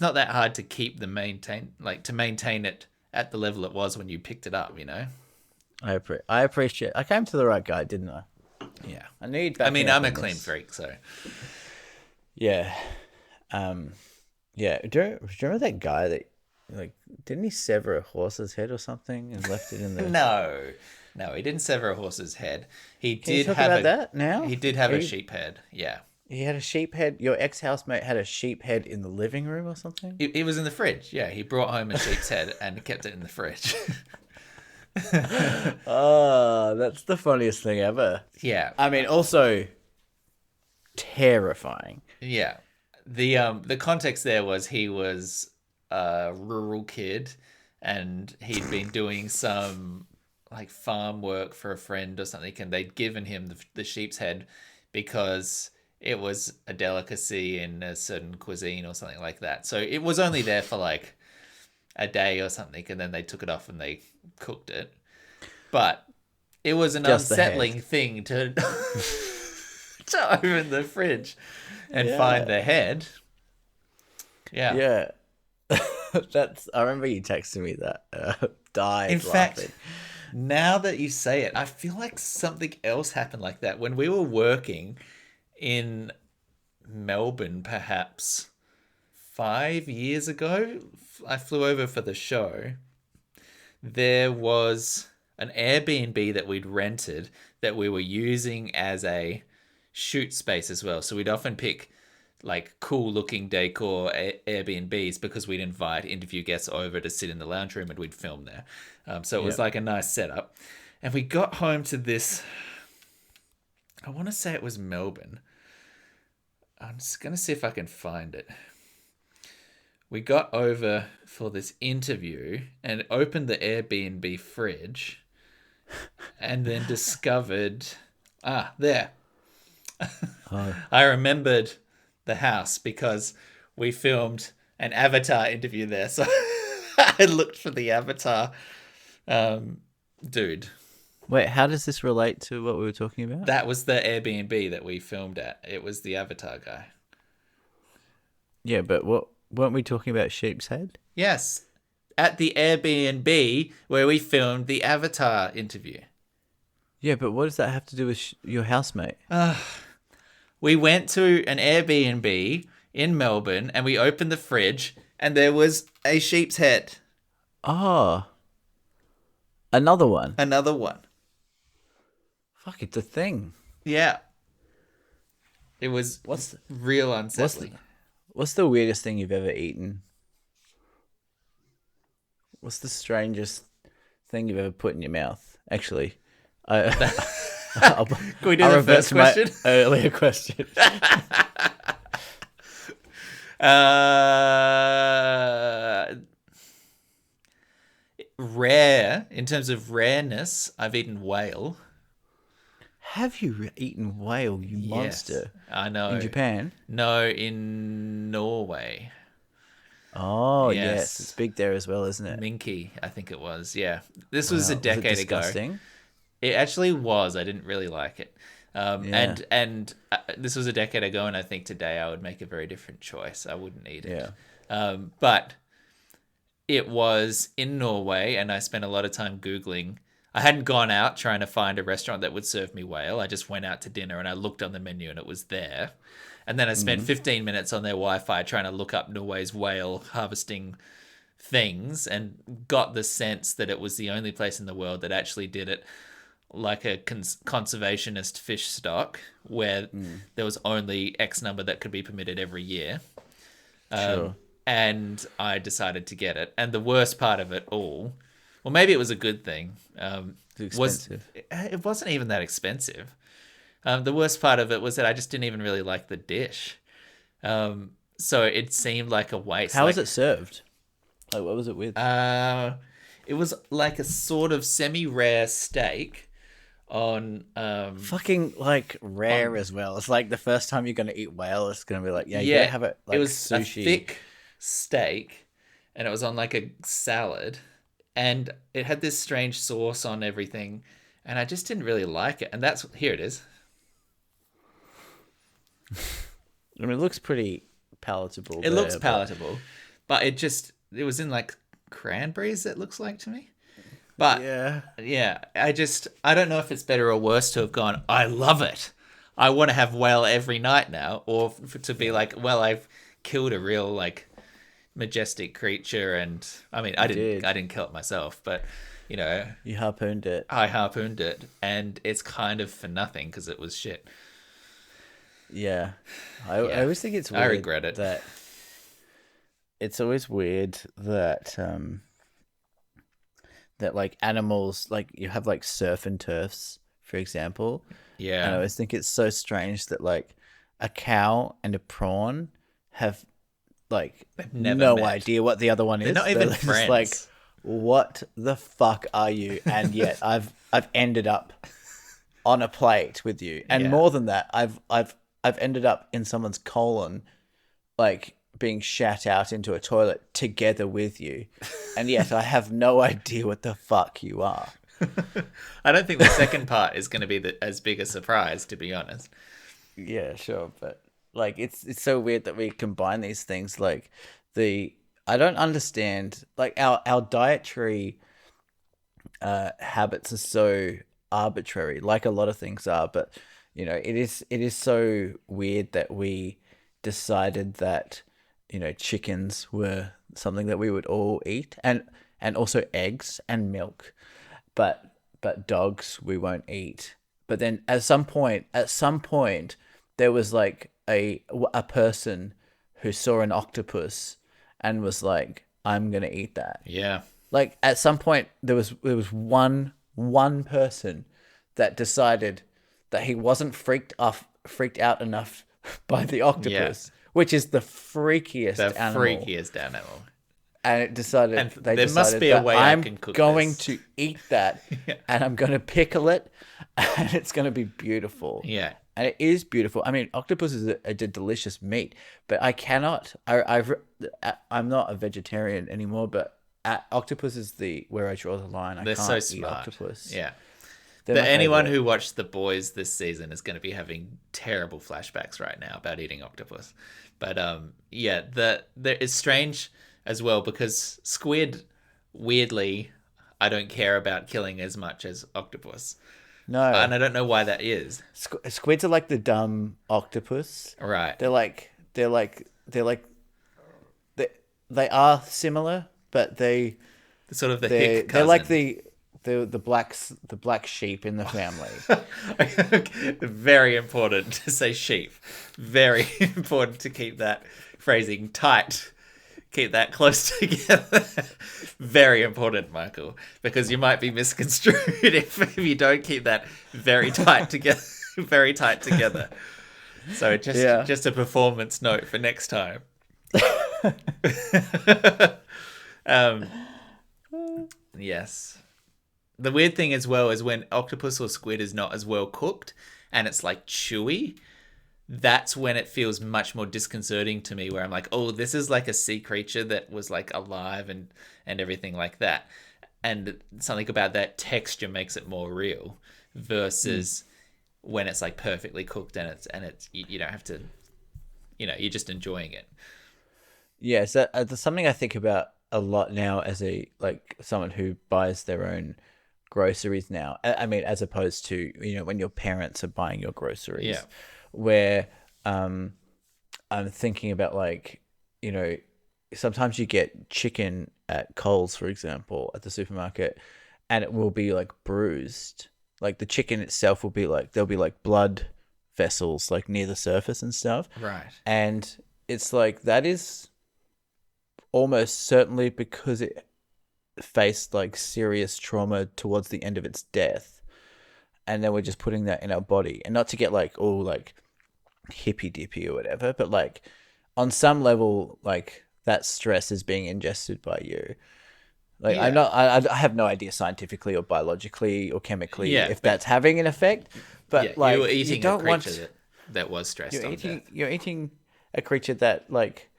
not that hard to maintain it at the level it was when you picked it up, I appreciate. I came to the right guy, didn't I? Yeah. I need. I'm a clean freak, so. Yeah. Yeah. Do you remember that guy that, like, didn't he sever a horse's head or something and left it in the? No, he didn't sever a horse's head. He Can you did talk have about that now? He did have a sheep head. Yeah. He had a sheep head. Your ex-housemate had a sheep head in the living room or something? It was in the fridge. Yeah, he brought home a sheep's head and kept it in the fridge. Oh, that's the funniest thing ever. Yeah. I mean, also terrifying. Yeah. The context there was he was a rural kid and he'd been doing some like farm work for a friend or something, and they'd given him the sheep's head because it was a delicacy in a certain cuisine or something like that. So it was only there for like a day or something, and then they took it off and they cooked it. But it was an Just the unsettling thing to to open the fridge and find the head. Yeah. Yeah. I remember you texting me that. Died In laughing. fact, now that you say it, I feel like something else happened like that. When we were working in Melbourne, perhaps 5 years ago, I flew over for the show. There was an Airbnb that we'd rented that we were using as a shoot space as well. So we'd often pick like cool looking decor Airbnbs because we'd invite interview guests over to sit in the lounge room and we'd film there. So it was Yep. like a nice setup. And we got home to this, I want to say it was Melbourne. I'm just going to see if I can find it. We got over for this interview and opened the Airbnb fridge and then discovered, there. I remembered the house because we filmed an Avatar interview there. So I looked for the Avatar dude. Wait, how does this relate to what we were talking about? That was the Airbnb that we filmed at. It was the Avatar guy. Yeah, but weren't we talking about Sheep's Head? Yes. At the Airbnb where we filmed the Avatar interview. Yeah, but what does that have to do with your housemate? We went to an Airbnb in Melbourne and we opened the fridge and there was a sheep's head. Oh. Another one. Another one. Fuck, it's a thing. Yeah. It was real unsettling. What's the weirdest thing you've ever eaten? What's the strangest thing you've ever put in your mouth? Actually, Can we do I'll the revert first to my question? earlier question. Rare, in terms of rareness, I've eaten whale. Have you eaten whale, you Yes, monster? I know. In Japan? No, in Norway. Oh, Yes. yes. It's big there as well, isn't it? Minky, I think it was. Yeah. This was a Wow, decade was it ago. disgusting? It actually was. I didn't really like it. Yeah. And this was a decade ago, and I think today I would make a very different choice. I wouldn't eat it. Yeah. But it was in Norway, and I spent a lot of time Googling. I hadn't gone out trying to find a restaurant that would serve me whale. I just went out to dinner, and I looked on the menu, and it was there. And then I spent 15 minutes on their Wi-Fi trying to look up Norway's whale harvesting things and got the sense that it was the only place in the world that actually did it like a conservationist fish stock where there was only X number that could be permitted every year. Sure. And I decided to get it. And the worst part of it all, well, maybe it was a good thing, It's was expensive. it wasn't even that expensive. The worst part of it was that I just didn't even really like the dish. So it seemed like a waste. How was it served? Like, what was it with? It was like a sort of semi-rare steak on Fucking like rare as well. It's like the first time you're gonna eat whale, it's gonna be like, you gotta have it like it was sushi. a thick steak and it was on like a salad and it had this strange sauce on everything and I just didn't really like it. And that's here it is. I mean, it looks pretty palatable. It looks palatable, but it was in like cranberries, it looks like to me. But yeah, I don't know if it's better or worse to have gone, I love it. I want to have whale every night now, or to be like, well, I've killed a real like majestic creature, and I mean, I didn't kill it myself, but you know, you harpooned it. I harpooned it, and it's kind of for nothing because it was shit. Yeah, I always think it's weird. I regret it. That it's always weird that that like animals, like you have like surf and turfs, for example. Yeah. And I always think it's so strange that like a cow and a prawn have like never no met. idea what the other one is. They're not even just friends. like, what the fuck are you? And yet I've ended up on a plate with you. And more than that, I've ended up in someone's colon, like being shat out into a toilet together with you. And yet I have no idea what the fuck you are. I don't think the second part is going to be as big a surprise, to be honest. Yeah, sure, but like it's so weird that we combine these things. Like I don't understand. Like our dietary habits are so arbitrary, like a lot of things are. But you know, it is so weird that we decided that chickens were something that we would all eat, and also eggs and milk. But dogs we won't eat. But then at some point there was like a person who saw an octopus and was like, I'm gonna eat that. Yeah. Like at some point there was one person that decided that he wasn't freaked out enough by the octopus, which is the freakiest animal. And it decided And they there must decided be a that way I I'm can cook going this. to eat that and I'm going to pickle it and it's going to be beautiful. Yeah. And it is beautiful. I mean, octopus is a delicious meat, but I cannot. I'm not a vegetarian anymore, but octopus is where I draw the line. They're can't so eat smart. octopus. Yeah. They're my anyone favorite. who watched The Boys this season is going to be having terrible flashbacks right now about eating octopus. But it's strange as well because squid, weirdly, I don't care about killing as much as octopus. No, And I don't know why that is. Squids are like the dumb octopus. Right. They are similar, but they Sort of the hick cousin. they're like the black sheep in the family. Very important to say sheep. Very important to keep that phrasing tight. Keep that close together. Very important, Michael, because you might be misconstrued if you don't keep that very tight together. Very tight together. So just a performance note for next time. Yes. The weird thing as well is when octopus or squid is not as well cooked and it's like chewy, that's when it feels much more disconcerting to me, where I'm like, oh, this is like a sea creature that was like alive and everything like that. And something about that texture makes it more real versus when it's like perfectly cooked and it's you don't have to, you're just enjoying it. Yeah, so there's something I think about a lot now as someone who buys their own groceries now. I mean, as opposed to, when your parents are buying your groceries. Yeah. Where I'm thinking about sometimes you get chicken at Coles, for example, at the supermarket, and it will be like bruised. Like the chicken itself will be like, there'll be like blood vessels like near the surface and stuff. Right. And it's like, that is almost certainly because it faced like serious trauma towards the end of its death. And then we're just putting that in our body, and not to get like all like hippy dippy or whatever, but like on some level, like that stress is being ingested by you. Like I have no idea scientifically or biologically or chemically if that's having an effect, but like you're eating you don't a creature that was stressed on death. You're eating a creature that like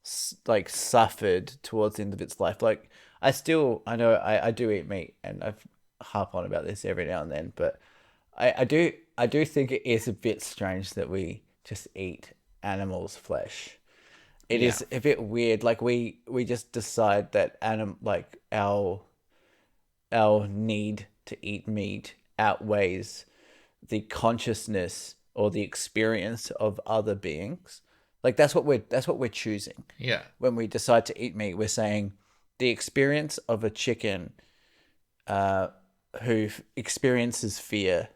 suffered towards the end of its life. Like I know I do eat meat, and I've harp on about this every now and then, but I do think it is a bit strange that we just eat animals' flesh. It is a bit weird. Like we just decide that our need to eat meat outweighs the consciousness or the experience of other beings. Like that's what we're choosing. Yeah. When we decide to eat meat, we're saying the experience of a chicken who experiences fear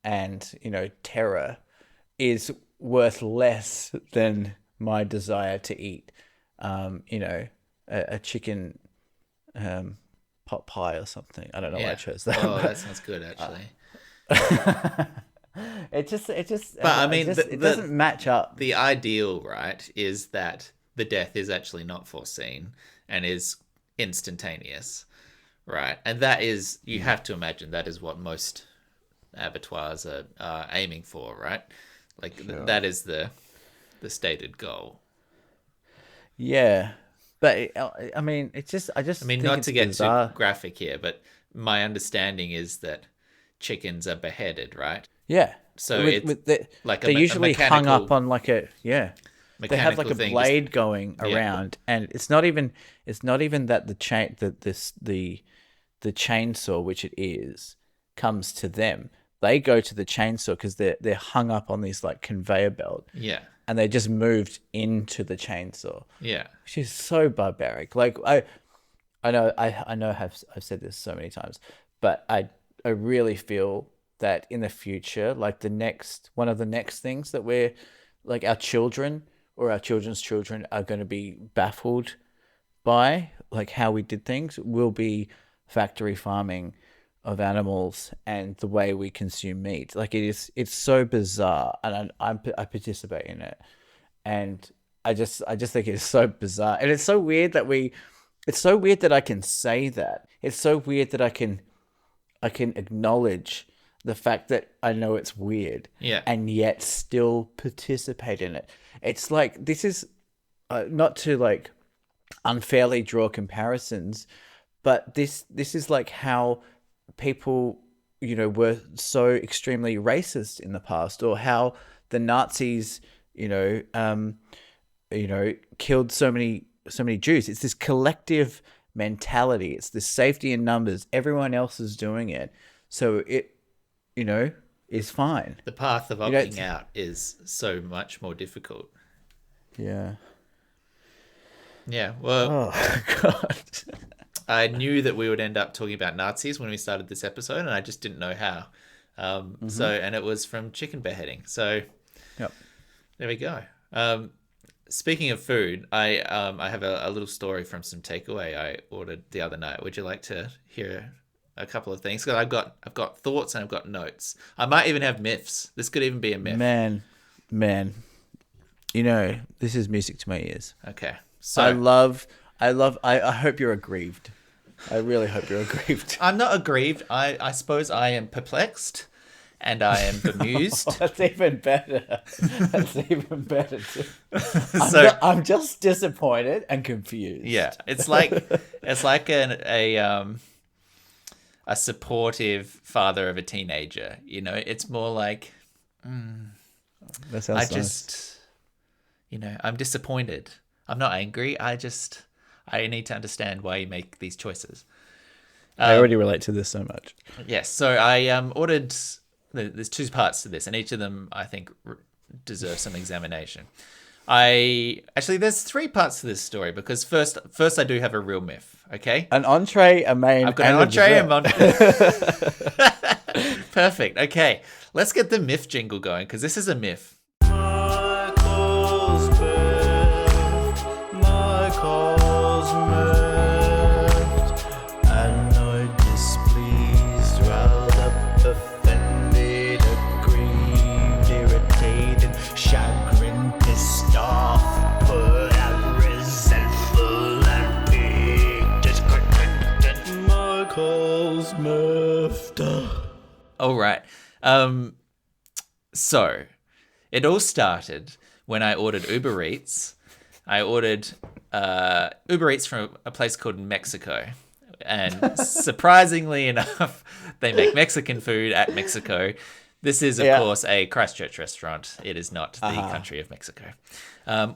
and terror is worth less than my desire to eat a chicken pot pie or something. I don't know why I chose that. Oh, that sounds good actually. It just but I mean it doesn't match up. The ideal, right, is that the death is actually not foreseen and is instantaneous. Right, and that is, you have to imagine that is what most abattoirs are aiming for, right? Like that is the stated goal. Yeah, but I mean, I just think not it's to get bizarre. too graphic here, but my understanding is that chickens are beheaded, right? Yeah, So they're usually hung up on like a They have like a blade going around, and it's not even that the chainsaw, which it is, comes to them. They go to the chainsaw because they're hung up on this like conveyor belt. Yeah. And they just moved into the chainsaw. Yeah. Which is so barbaric. Like I know I've said this so many times, but I really feel that in the future, like one of the next things that we're like our children or our children's children are going to be baffled by, like how we did things, will be factory farming of animals and the way we consume meat. Like it's so bizarre, and I participate in it, and I just think it's so bizarre, and it's so weird that it's so weird that I can say that. It's so weird that I can acknowledge the fact that I know it's weird, Yeah. and yet still participate in it. It's like, this is not to like unfairly draw comparisons, but this is like how people, were so extremely racist in the past, or how the Nazis, killed so many Jews. It's this collective mentality. It's this safety in numbers. Everyone else is doing it, so it, is fine. The path of opting out is so much more difficult. Yeah. Yeah. Well, Oh God. I knew that we would end up talking about Nazis when we started this episode, and I just didn't know how. And it was from chicken beheading. So, Yep. there we go. Speaking of food, I have a little story from some takeaway I ordered the other night. Would you like to hear a couple of things? Because I've got thoughts and I've got notes. I might even have myths. This could even be a myth. Man, this is music to my ears. Okay. So I hope you're aggrieved. I really hope you're aggrieved. I'm not aggrieved. I suppose I am perplexed and I am bemused. That's even better. That's even better too. So I'm just disappointed and confused. yeah, it's like a supportive father of a teenager. It's more like That sounds I nice. just, I'm disappointed. I'm not angry. I need to understand why you make these choices. I already relate to this so much. Yes. So I ordered. There's two parts to this, and each of them I think deserve some examination. There's three parts to this story, because first I do have a real myth. Okay. An entree, a main. I've got an entree and Perfect. Okay. Let's get the myth jingle going, because this is a myth. Michael's myth. Annoyed, displeased, riled up, offended, aggrieved, irritated, chagrined, pissed off, put out, resentful, and piqued, discontented. Michael's myth. All right. So it all started when I ordered Uber Eats. I ordered Uber Eats from a place called Mexico. And surprisingly enough, they make Mexican food at Mexico. This is, of course, a Christchurch restaurant. It is not the country of Mexico.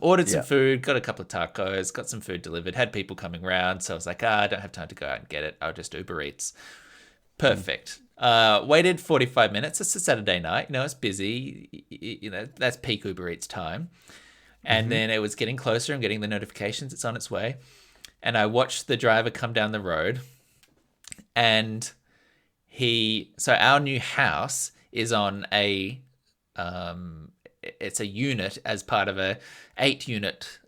Ordered some food, got a couple of tacos, got some food delivered, had people coming around. So I was like, I don't have time to go out and get it. I'll just Uber Eats. Perfect. Waited 45 minutes. It's a Saturday night. It's busy. That's peak Uber Eats time. And then it was getting closer. I'm getting the notifications. It's on its way. And I watched the driver come down the road. And so our new house is on it's a unit as part of a 8-unit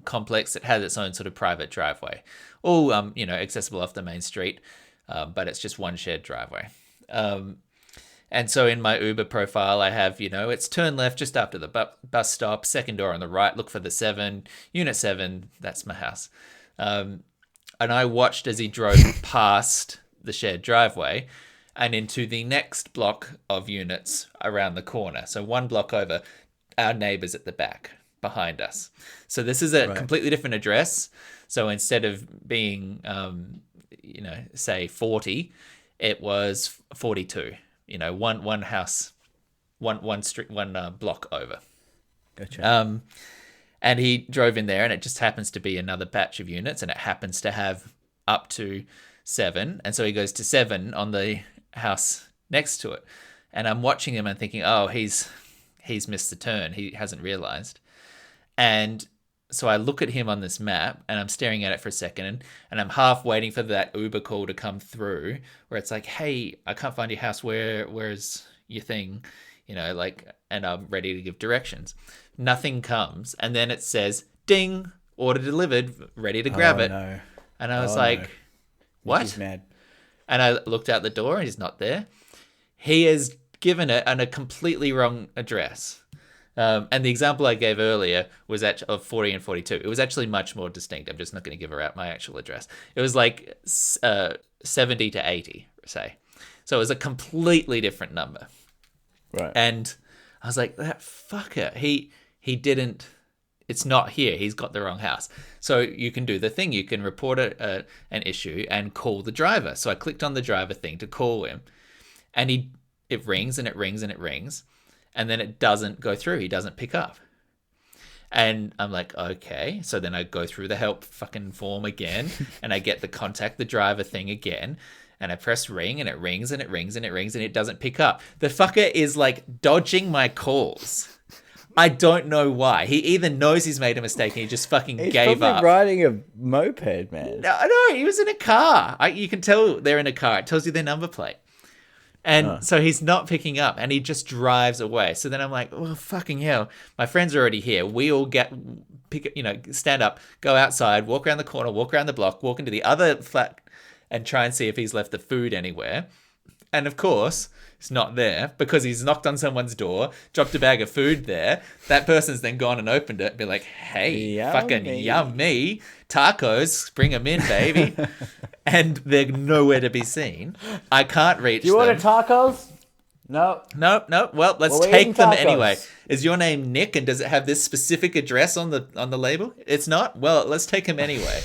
complex that has its own sort of private driveway. All, accessible off the main street. But it's just one shared driveway. And so in my Uber profile, I have, it's turn left just after the bus stop, second door on the right, look for the 7, unit 7, that's my house. And I watched as he drove past the shared driveway and into the next block of units around the corner. So one block over, our neighbors at the back behind us. So this is a completely different address. So instead of being, say 40, it was 42. One house, one street, one block over. Gotcha. And he drove in there, and it just happens to be another batch of units, and it happens to have up to 7. And so he goes to 7 on the house next to it. And I'm watching him and thinking, oh, he's missed the turn. He hasn't realized. And so I look at him on this map, and I'm staring at it for a second, and I'm half waiting for that Uber call to come through, where it's like, hey, I can't find your house. Where's your thing? like, and I'm ready to give directions. Nothing comes. And then it says, ding, order delivered, ready to grab it. No. And I was like, what? He's mad. And I looked out the door and he's not there. He has given it a completely wrong address. And the example I gave earlier was of 40 and 42. It was actually much more distinct. I'm just not going to give her out my actual address. It was like 70 to 80, say. So it was a completely different number. Right. And I was like, that fucker, he didn't, it's not here. He's got the wrong house. So you can do the thing. You can report an issue and call the driver. So I clicked on the driver thing to call him. And it rings and it rings and it rings. And then it doesn't go through. He doesn't pick up. And I'm like, okay. So then I go through the help fucking form again. And I get the contact the driver thing again. And I press ring and it rings and it rings and it rings and it doesn't pick up. The fucker is like dodging my calls. I don't know why. He either knows he's made a mistake and he just fucking gave up. He's riding a moped, man. No, he was in a car. You can tell they're in a car. It tells you their number plate. And so he's not picking up and he just drives away. So then I'm like, well, fucking hell. My friends are already here. We all stand up, go outside, walk around the corner, walk around the block, walk into the other flat and try and see if he's left the food anywhere. And of course, it's not there because he's knocked on someone's door, dropped a bag of food there. That person's then gone and opened it and be like, hey, fucking yummy tacos, bring them in, baby. And they're nowhere to be seen. I can't reach them. Do you order tacos? No. No. Well, let's take them anyway. Is your name Nick and does it have this specific address on the label? It's not? Well, let's take them anyway.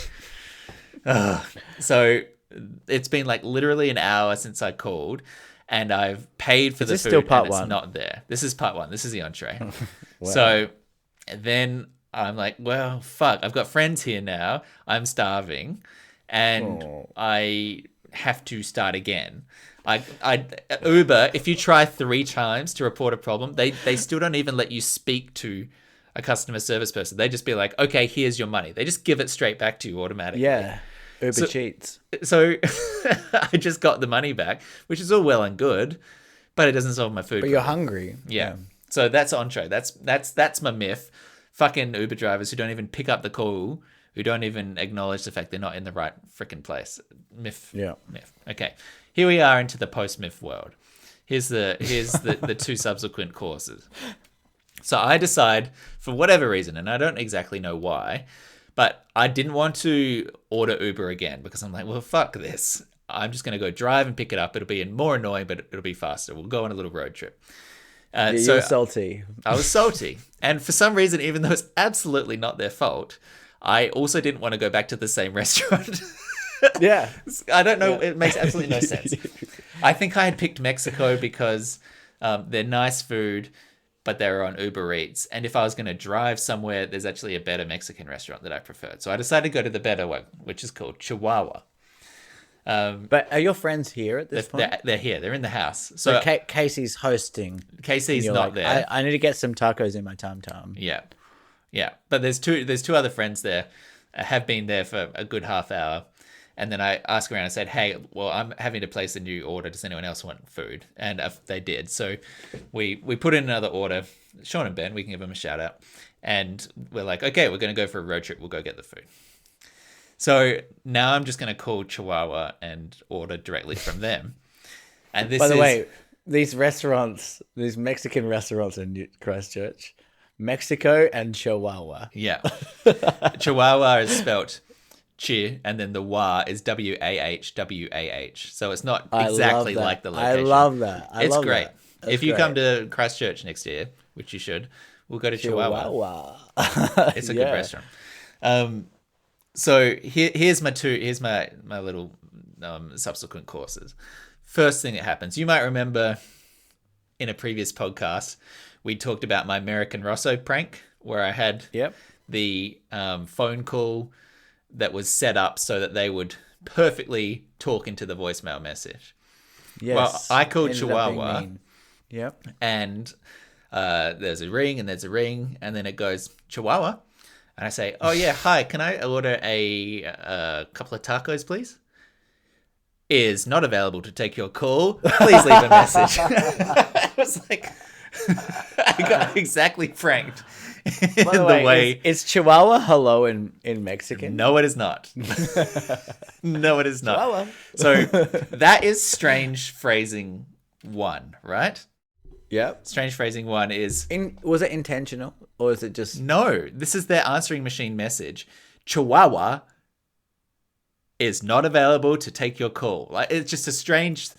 So it's been like literally an hour since I called and I've paid for the food and it's not there. This is part one. This is the entree. Wow. So then I'm like, well, fuck. I've got friends here now. I'm starving and I have to start again. Uber, if you try 3 times to report a problem, they still don't even let you speak to a customer service person. They just be like, okay, here's your money. They just give it straight back to you automatically. Yeah. Uber cheats. So I just got the money back, which is all well and good, but it doesn't solve my food problem. But you're hungry. Yeah. So that's entree. That's my myth. Fucking Uber drivers who don't even pick up the call, who don't even acknowledge the fact they're not in the right freaking place. Myth. Yeah. Myth. Okay. Here we are into the post-myth world. Here's the 2 subsequent courses. So I decide, for whatever reason, and I don't exactly know why, but I didn't want to order Uber again because I'm like, well, fuck this. I'm just going to go drive and pick it up. It'll be more annoying, but it'll be faster. We'll go on a little road trip. You're salty. I was salty. And for some reason, even though it's absolutely not their fault, I also didn't want to go back to the same restaurant. Yeah. I don't know. Yeah. It makes absolutely no sense. I think I had picked Mexico because they're nice food, but they were on Uber Eats. And if I was going to drive somewhere, there's actually a better Mexican restaurant that I preferred. So I decided to go to the better one, which is called Chihuahua. But are your friends here at this point? They're here. They're in the house. So Casey's hosting. Casey's not there. I need to get some tacos in my tom-tom. Yeah. Yeah. But there's two other friends there. Have been there for a good half hour. And then I asked around and said, hey, well, I'm having to place a new order. Does anyone else want food? And they did. So we put in another order. Sean and Ben, we can give them a shout out. And we're like, okay, we're going to go for a road trip. We'll go get the food. So now I'm just going to call Chihuahua and order directly from them. And this By the way, these Mexican restaurants in Christchurch, Mexico and Chihuahua. Yeah. Chihuahua is spelt Chi, and then the Wa is WAHWAH. So it's not exactly like the location. I love that. It's great. If you come to Christchurch next year, which you should, we'll go to Chihuahua. It's a good restaurant. So here's my little subsequent courses. First thing that happens, you might remember in a previous podcast, we talked about my American Rosso prank where I had the phone call that was set up so that they would perfectly talk into the voicemail message. Yes. Well, I called Chihuahua. Yep. And there's a ring and there's a ring and then it goes, Chihuahua. And I say, oh yeah, hi, can I order a couple of tacos, please? Is not available to take your call. Please leave a message. I was like, I got exactly pranked. By the way, is Chihuahua hello in Mexican? No, it is not. No, it is not. Chihuahua. So that is strange phrasing 1, right? Yep. Strange phrasing 1 is... Was it intentional or is it just... No, this is their answering machine message. Chihuahua is not available to take your call. Like, it's just a strange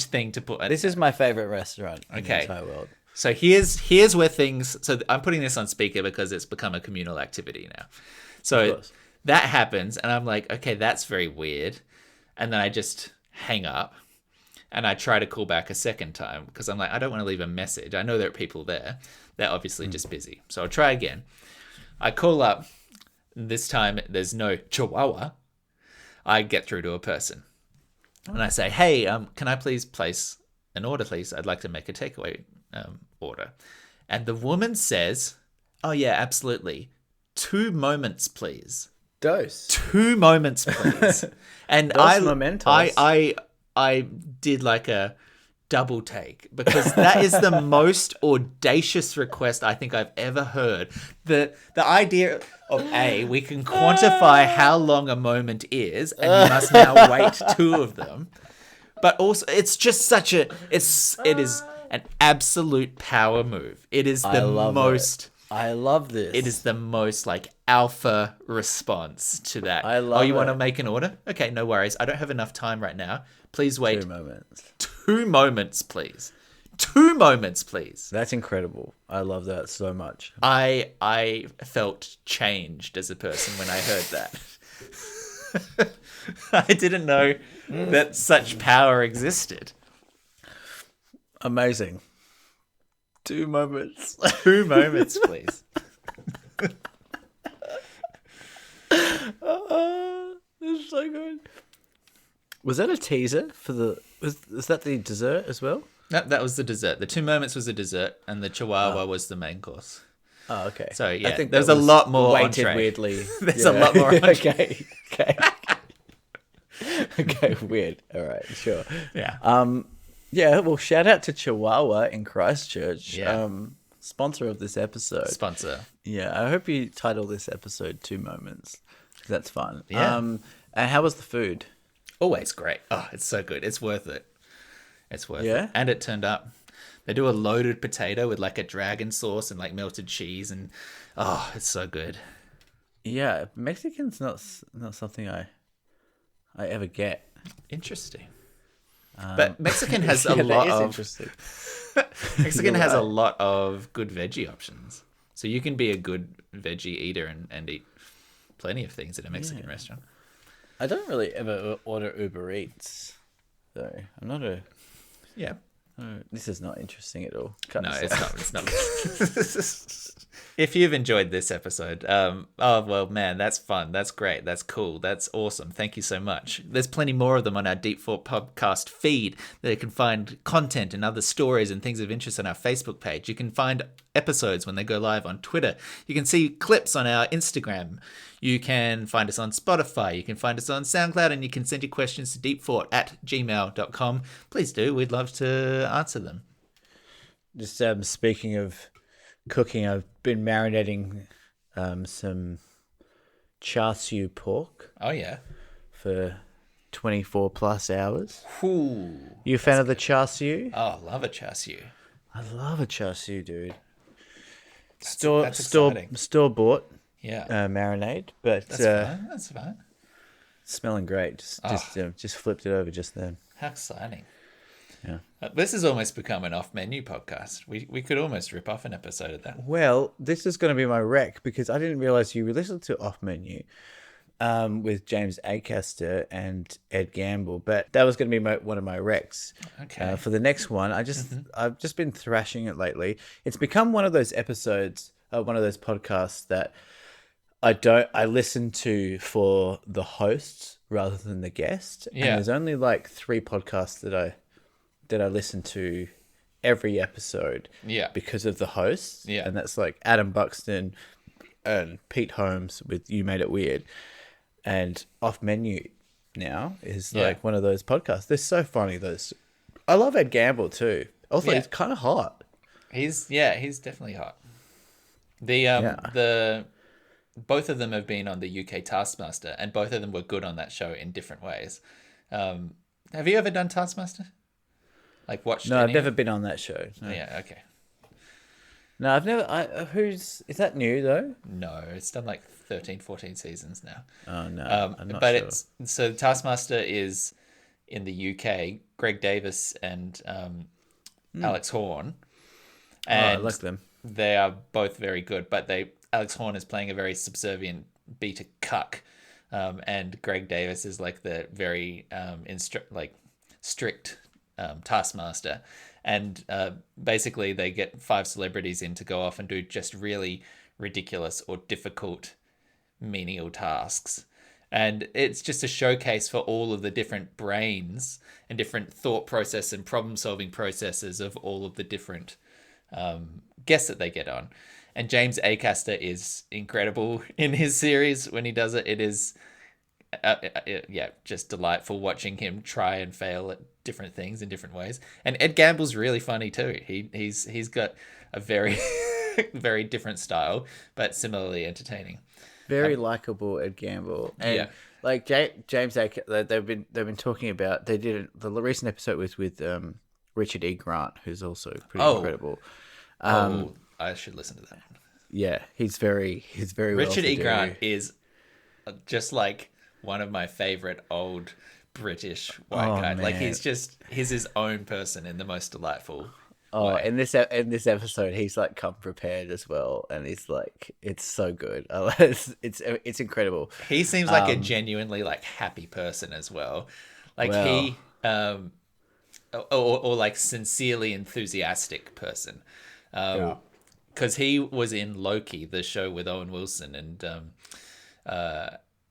thing to put. This is my favorite restaurant in the entire world. So here's where things... So I'm putting this on speaker because it's become a communal activity now. So that happens, and I'm like, okay, that's very weird. And then I just hang up, and I try to call back a second time because I'm like, I don't want to leave a message. I know there are people there. They're obviously just busy. So I'll try again. I call up. This time, there's no Chihuahua. I get through to a person. And I say, hey, can I please place an order, please? I'd like to make a takeaway order. And the woman says, oh, yeah, absolutely. 2 moments, please. 2 moments, please. And I did like a double take because that is the most audacious request I think I've ever heard. The idea of we can quantify how long a moment is, and you must now wait 2 of them. But also, it's just such it is an absolute power move. It is the most. I love this. It is the most like alpha response to that. I love you want to make an order? Okay, no worries. I don't have enough time right now. Please wait. 2 moments. 2 moments, please. 2 moments, please. That's incredible. I love that so much. I felt changed as a person when I heard that. I didn't know that such power existed. Amazing. 2 moments. 2 moments, please. That's so good. Was that a teaser for the... Is that the dessert as well? No, that was the dessert. The 2 moments was the dessert, and the Chihuahua was the main course. Oh, okay. So, yeah, I think there's a lot more weighted entree. Weirdly. There's a lot more entree. Okay. Okay, weird. All right, sure. Yeah. Yeah, well, shout out to Chihuahua in Christchurch. Yeah. Sponsor of this episode. Sponsor. Yeah, I hope you title this episode 2 Moments. That's fun. Yeah. And how was the food? Always great. Oh, it's so good. It's worth it. It's worth Yeah? it. And it turned up. They do a loaded potato with like a dragon sauce and like melted cheese, and oh, it's so good. Yeah, Mexican's not something I ever get. Interesting. But Mexican has a lot that is of interesting. Mexican has a lot of good veggie options. So you can be a good veggie eater and eat plenty of things at a Mexican restaurant. I don't really ever order Uber Eats, though. I'm not a... Yeah. Oh, this is not interesting at all. No, it's not. If you've enjoyed this episode, oh, well, man, that's fun. That's great. That's cool. That's awesome. Thank you so much. There's plenty more of them on our Deep Thought podcast feed. That you can find content and other stories and things of interest on our Facebook page. You can find episodes when they go live on Twitter. You can see clips on our Instagram. You can find us on Spotify. You can find us on SoundCloud, and you can send your questions to deepthought@gmail.com. Please do. We'd love to answer them. Just speaking of cooking, I've been marinating some char siu pork. Oh, yeah. For 24 plus hours. Ooh, you a fan of the char siu? Oh, love a char siu. I love a char siu, dude. That's store bought. Yeah. Marinade, but that's fine. Smelling great. Just flipped it over just then. How exciting! Yeah. This has almost become an off-menu podcast. We could almost rip off an episode of that. Well, this is going to be my rec because I didn't realize you listened to Off Menu with James Acaster and Ed Gamble, but that was going to be one of my recs. Okay. For the next one, I've just been thrashing it lately. It's become one of those episodes, one of those podcasts that I listen to for the hosts rather than the guest. Yeah. And there's only like 3 podcasts that I listen to every episode. Yeah. Because of the hosts. Yeah. And that's like Adam Buxton and Pete Holmes with You Made It Weird. And Off Menu now is like one of those podcasts. They're so funny. I love Ed Gamble too. Also, he's kind of hot. He's definitely hot. The both of them have been on the UK Taskmaster, and both of them were good on that show in different ways. Have you ever done Taskmaster? Like watched? No, I've never been on that show. No. Yeah, okay. No, I've never. Is that new though? No, it's done like 13, 14 seasons now. Oh no, I'm not but sure. So Taskmaster is in the UK. Greg Davis and Alex Horn, and I like them. they are both very good. But Alex Horn is playing a very subservient beta cuck, and Greg Davis is like the very strict taskmaster. And basically, they get 5 celebrities in to go off and do just really ridiculous or difficult menial tasks. And it's just a showcase for all of the different brains and different thought process and problem-solving processes of all of the different guests that they get on. And James Acaster is incredible in his series when he does it. It is, just delightful watching him try and fail at different things in different ways. And Ed Gamble's really funny too. He's got a very, very different style, but similarly entertaining. Very likable Ed Gamble. And like James Acaster, they've been talking about. They did the recent episode was with Richard E. Grant, who's also pretty incredible. I should listen to that. Yeah, he's very Richard E. Grant is just like one of my favorite old British white guys. Like he's his own person in the most delightful way. In this episode, he's like come prepared as well, and he's like, it's so good. It's incredible. He seems like a genuinely like happy person as well. Like he or like sincerely enthusiastic person. Because he was in Loki, the show with Owen Wilson, and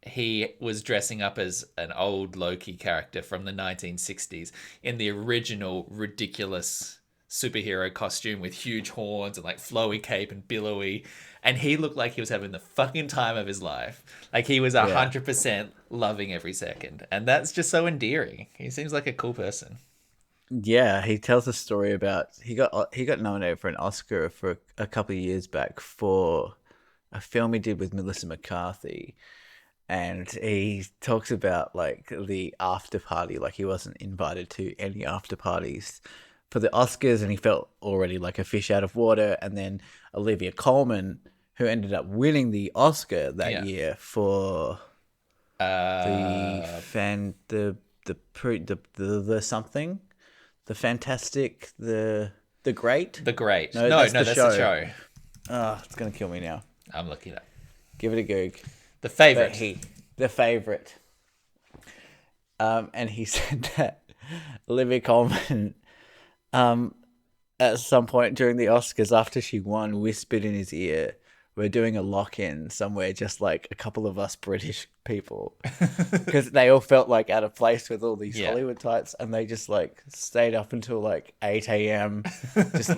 he was dressing up as an old Loki character from the 1960s in the original ridiculous superhero costume with huge horns and like flowy cape and billowy, and he looked like he was having the fucking time of his life. Like he was 100% loving every second, and that's just so endearing. He seems like a cool person. Yeah, he tells a story about he got nominated for an Oscar for a couple of years back for a film he did with Melissa McCarthy, and he talks about like the after party. Like he wasn't invited to any after parties for the Oscars, and he felt already like a fish out of water. And then Olivia Colman, who ended up winning the Oscar that year for the something. The Fantastic, the Great? The Great. No, that's the show. Oh, it's going to kill me now. I'm looking it up. Give it a goog. The Favourite. The Favourite. And he said that Olivia Colman, at some point during the Oscars, after she won, whispered in his ear, "We're doing a lock-in somewhere, just like a couple of us British people," because they all felt like out of place with all these Hollywood types, and they just like stayed up until like 8 a.m. just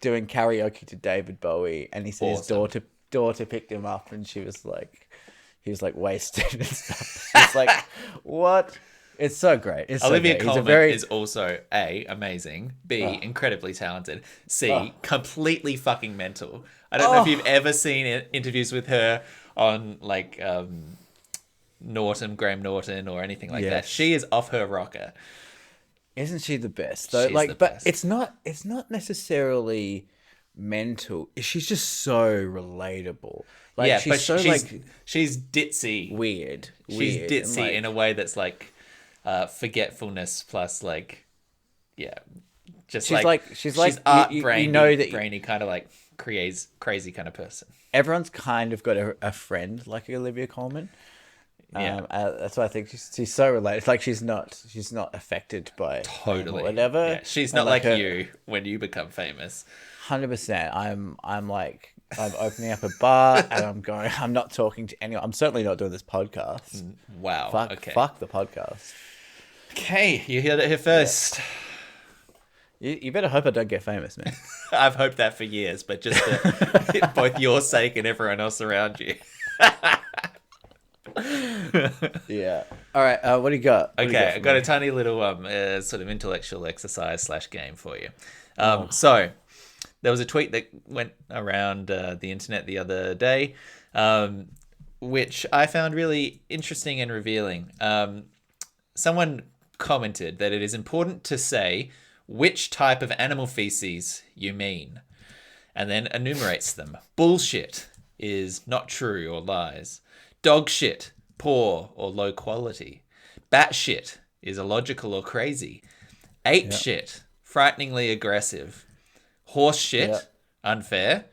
doing karaoke to David Bowie. And he said his daughter picked him up, and he was like wasted and stuff. It's like, what? It's so great. It's Olivia so Colman is also A, amazing, B, incredibly talented, C, completely fucking mental. I don't know if you've ever seen interviews with her on like Graham Norton or anything like that. She is off her rocker. Isn't she the best though? She's the best. It's not necessarily mental. She's just so relatable. Like she's ditzy. Weird. She's ditzy in a way that's like forgetfulness plus like she's art brainy kind of like crazy kind of person. Everyone's kind of got a friend like Olivia Colman. That's why I think she's so related. It's like she's not affected by totally whatever. Yeah, she's not like you when you become famous. 100%. I'm opening up a bar and I'm not talking to anyone. I'm certainly not doing this podcast. Wow. Fuck the podcast. Okay, you heard it here first. You better hope I don't get famous, man. I've hoped that for years, but just for both your sake and everyone else around you. Yeah. All right. What do you got? Okay, I got a tiny little sort of intellectual exercise / game for you. So, there was a tweet that went around the internet the other day, which I found really interesting and revealing. Someone commented that it is important to say which type of animal feces you mean, and then enumerates them. Bullshit is not true or lies. Dog shit, poor or low quality. Bat shit is illogical or crazy. Ape shit, frighteningly aggressive. Horse shit, unfair.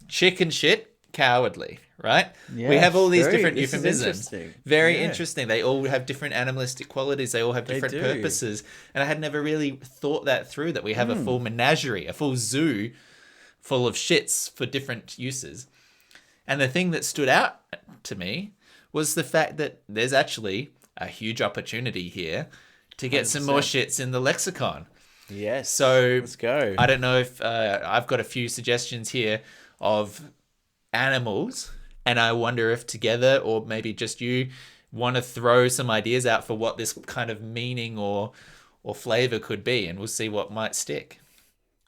Chicken shit, cowardly. Right? We have all these different euphemisms. Very interesting. They all have different animalistic qualities. They all have different purposes. And I had never really thought that through, that we have a full menagerie, a full zoo full of shits for different uses. And the thing that stood out to me was the fact that there's actually a huge opportunity here to get 100%. Some more shits in the lexicon. Yes. So let's go. I don't know if I've got a few suggestions here of animals, and I wonder if together, or maybe just you, want to throw some ideas out for what this kind of meaning or flavor could be, and we'll see what might stick.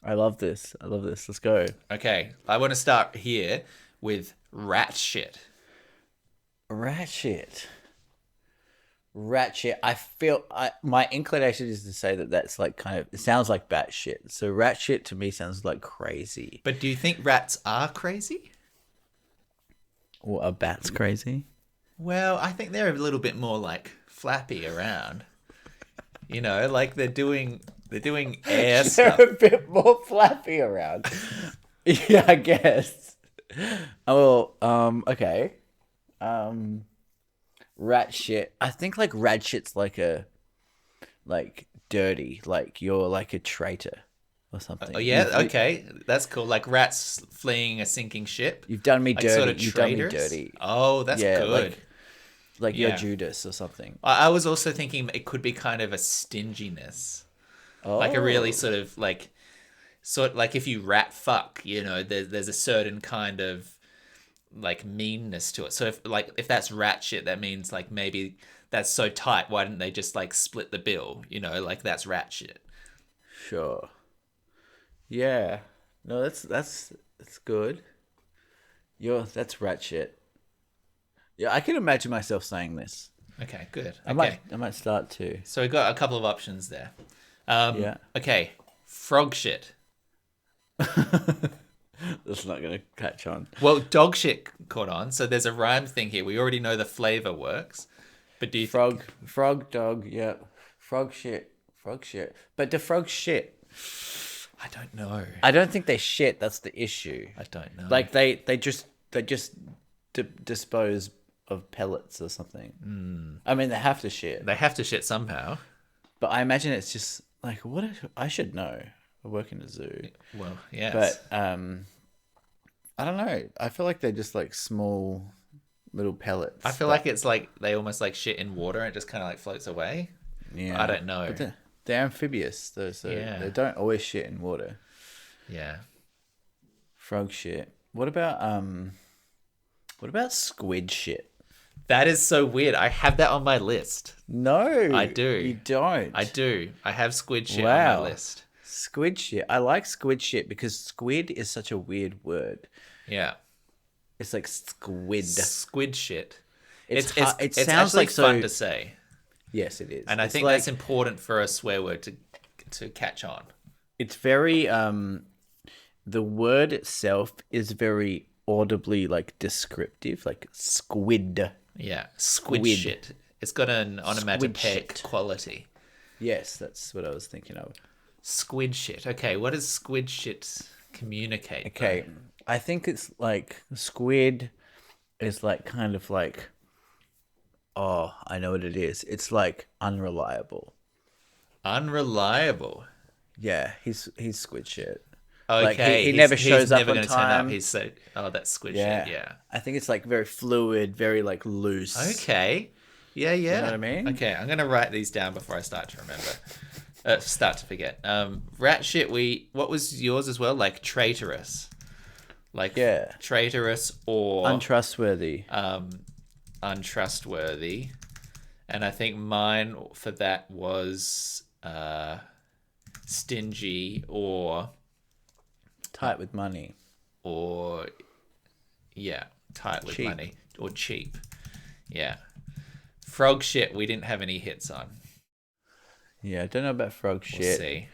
I love this. Let's go. Okay, I want to start here with rat shit. Rat shit. I feel my inclination is to say that that's like kind of, it sounds like bat shit. So rat shit to me sounds like crazy. But do you think rats are crazy? Or are bats crazy? Well, I think they're a little bit more like flappy around. You know, like they're doing air stuff. They're a bit more flappy around. Yeah, I guess. Oh, okay. Rat shit. I think like rat shit's like dirty, like you're like a traitor or something. Oh yeah, okay, that's cool. Like rats fleeing a sinking ship. You've done me like dirty. Sort of You've done me dirty. Oh, that's good. Like you're Judas or something. I was also thinking it could be kind of a stinginess, like a really sort of like if you rat fuck, you know, there's a certain kind of like meanness to it. So if that's rat shit, that means like maybe that's so tight, why didn't they just like split the bill? You know, like that's rat shit. Sure. Yeah. No, that's good. That's rat shit. Yeah, I can imagine myself saying this. Okay, good. Okay. I might start too. So we got a couple of options there. Yeah. Okay, frog shit. That's not going to catch on. Well, dog shit caught on, so there's a rhyme thing here. We already know the flavor works. But do you frog, dog, yeah. Frog shit. But do frogs shit? I don't know. I don't think they shit. That's the issue. I don't know. Like they just dispose of pellets or something. I mean, they have to shit. They have to shit somehow. But I imagine it's just like, I should know. I work in a zoo. Well, yes. But I don't know. I feel like they're just like small little pellets. I feel like it's like they almost like shit in water and it just kind of like floats away. Yeah. I don't know. But they're amphibious though, so they don't always shit in water. Yeah. Frog shit. What about squid shit? That is so weird. I have that on my list. No. I do. You don't. I do. I have squid shit on my list. Squid shit. I like squid shit because squid is such a weird word. Yeah. It's like squid. Squid shit. It It's sounds like fun to say. Yes, it is. And I think that's important for a swear word to catch on. It's very the word itself is very audibly like descriptive, like squid. Yeah, squid shit. It's got an onomatopoeic quality. Yes, that's what I was thinking of. Squid shit. Okay, what does squid shit communicate? Okay, I think it's like squid is like kind of like, oh, I know what it is. It's like unreliable. Unreliable. Yeah, he's squid shit. Okay, like he never shows up on time. Turn up. He's so that's squid shit. Yeah, I think it's like very fluid, very like loose. Okay, yeah. You know what I mean? Okay, I'm gonna write these down before I start to remember. Start to forget. Rat shit. What was yours as well? Like traitorous. Like traitorous or untrustworthy. Untrustworthy, and I think mine for that was stingy or Tight with money. Or, yeah, tight with Cheap. money. Or cheap. Yeah. Frog shit, we didn't have any hits on. Yeah, I don't know about frog We'll shit. see.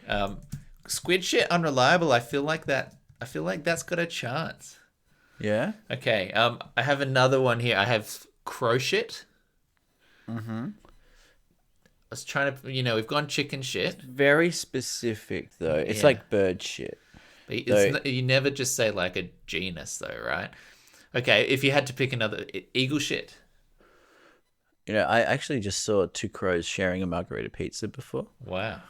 Squid shit, unreliable. I feel like that's got a chance. Yeah? Okay, I have another one here. I have crow shit. Mm-hmm. I was trying to, we've gone chicken shit. Very specific, though. It's Yeah. like bird shit. But So- you never just say like a genus, though, right? Okay, if you had to pick another, eagle shit. I actually just saw two crows sharing a margarita pizza before. Wow.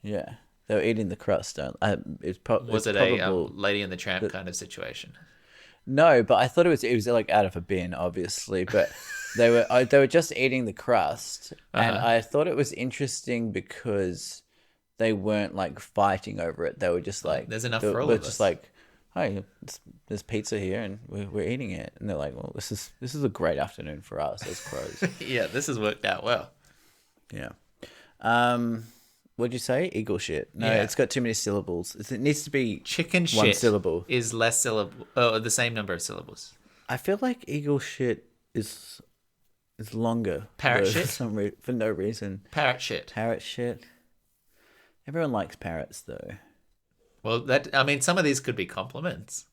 Yeah. They were eating the crust. Was it a Lady and the Tramp kind of situation? No, but I thought it was like out of a bin, obviously. But they were just eating the crust, and I thought it was interesting because they weren't like fighting over it. They were just like, There's enough for all of us. Just like, hey, there's pizza here, and we're eating it. And they're like, well, this is a great afternoon for us as crows. Yeah, this has worked out well. Yeah. What'd you say? Eagle shit. No, Yeah. it's got too many syllables. It needs to be Chicken one shit syllable. is less syllable. Oh, the same number of syllables. I feel like eagle shit is longer. Parrot for shit? for no reason. Parrot shit. Parrot shit. Everyone likes parrots though. Well, some of these could be compliments.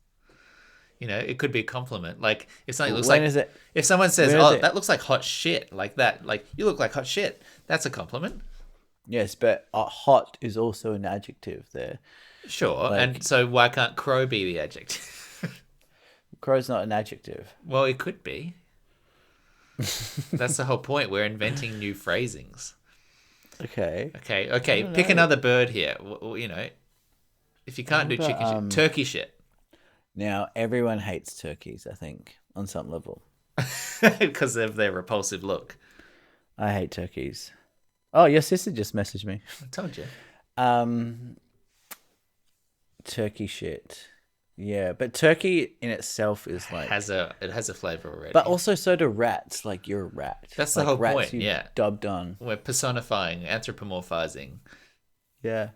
It could be a compliment. Like if something looks When like is it? if someone says, When is "Oh, it? that looks like hot shit," like that, like you look like hot shit. That's a compliment. Yes, but hot is also an adjective there. Sure. Like- And so why can't crow be the adjective? Crow's not an adjective. Well, it could be. That's the whole point. We're inventing new phrasings. Okay. Okay. Pick another bird here. If you can't do What about, chicken shit, turkey shit. Now everyone hates turkeys, I think, on some level. Because of their repulsive look. I hate turkeys. Oh, your sister just messaged me. I told you. Turkey shit. Yeah, but turkey in itself is like It has a flavor already. But also so do rats. Like you're a rat. That's the Like, whole rats point, you've yeah. Dubbed on. We're personifying, anthropomorphizing. Yeah.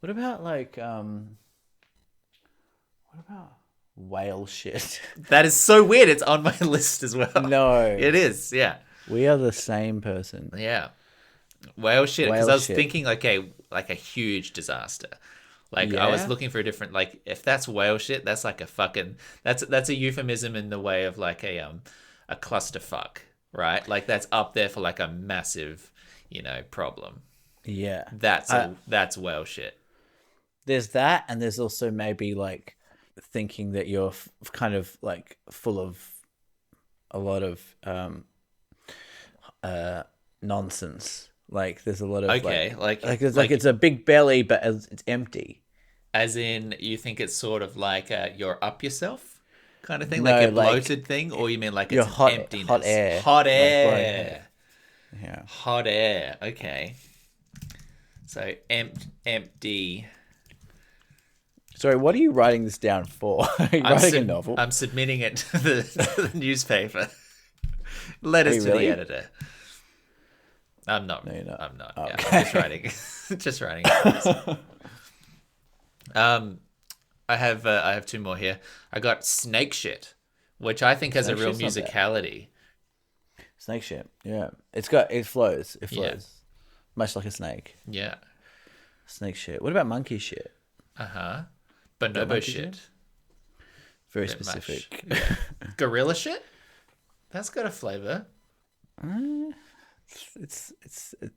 What about whale shit? That is so weird. It's on my list as well. No. It is, yeah. We are the same person. Yeah. Whale shit, because Whale I was shit. thinking like a huge disaster. Like I was Yeah? looking for a different, like if that's whale shit, that's like a fucking that's a euphemism in the way of like a clusterfuck, right? Like that's up there for like a massive, problem. Yeah. That's whale shit. There's that, and there's also maybe like thinking that you're kind of like full of a lot of nonsense. Like there's a lot of Okay, it's a big belly, but it's empty. As in, you think it's sort of like you're up yourself kind of thing, No, like a like, bloated thing, or you mean like you're it's hot- an emptiness? hot air. Hot Like air. blowing air. Yeah. Hot air. Okay. So empty. Sorry, what are you writing this down for? Are you writing a novel? I'm submitting it to the newspaper. Letters to really? the editor. I'm not. No, you're not. I'm not. Oh, Yeah, okay. I'm just writing. Just writing. It. I have two more here. I got snake shit, which I think has a Snake real shit's not bad. musicality. Snake shit. Yeah. It flows. It flows. Yeah. Much like a snake. Yeah. Snake shit. What about monkey shit? Bonobo monkey shit. Very Bit much. specific. Yeah. Gorilla shit. That's got a flavor.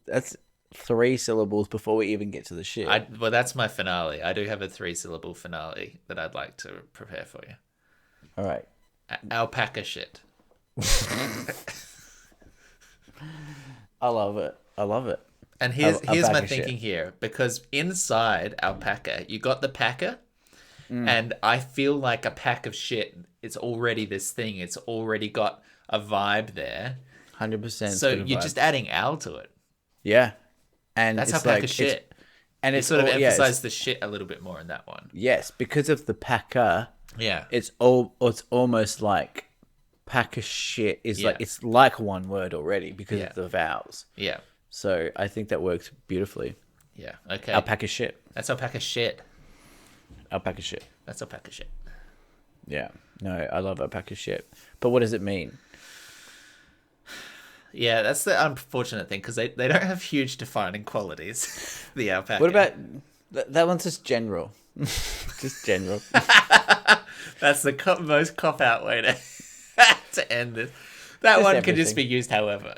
That's 3 syllables before we even get to the shit. Well, that's my finale. I do have a 3-syllable finale that I'd like to prepare for you. All right. Alpaca shit. I love it. And here's my Alpaca thinking shit. here, because inside alpaca, you got the packer, and I feel like a pack of shit. It's already this thing. It's already got a vibe there. 100%. So you're just adding al to it. Yeah. And That's it's alpaca like, shit. And It it's sort of all- yeah, it's- emphasized the shit a little bit more in that one. Yes, because of the packer. Yeah. It's almost like pack of shit is Yeah. like it's like one word already because Yeah. of the vowels. Yeah. So I think that works beautifully. Yeah. Okay. Alpaca shit. That's alpaca shit. Alpaca shit. That's alpaca shit. Yeah. No, I love alpaca shit. But what does it mean? Yeah, that's the unfortunate thing, because they don't have huge defining qualities, the alpaca. What about... That one's just general. Just general. That's the most cop-out way to end this. That Just one everything. can just be used however.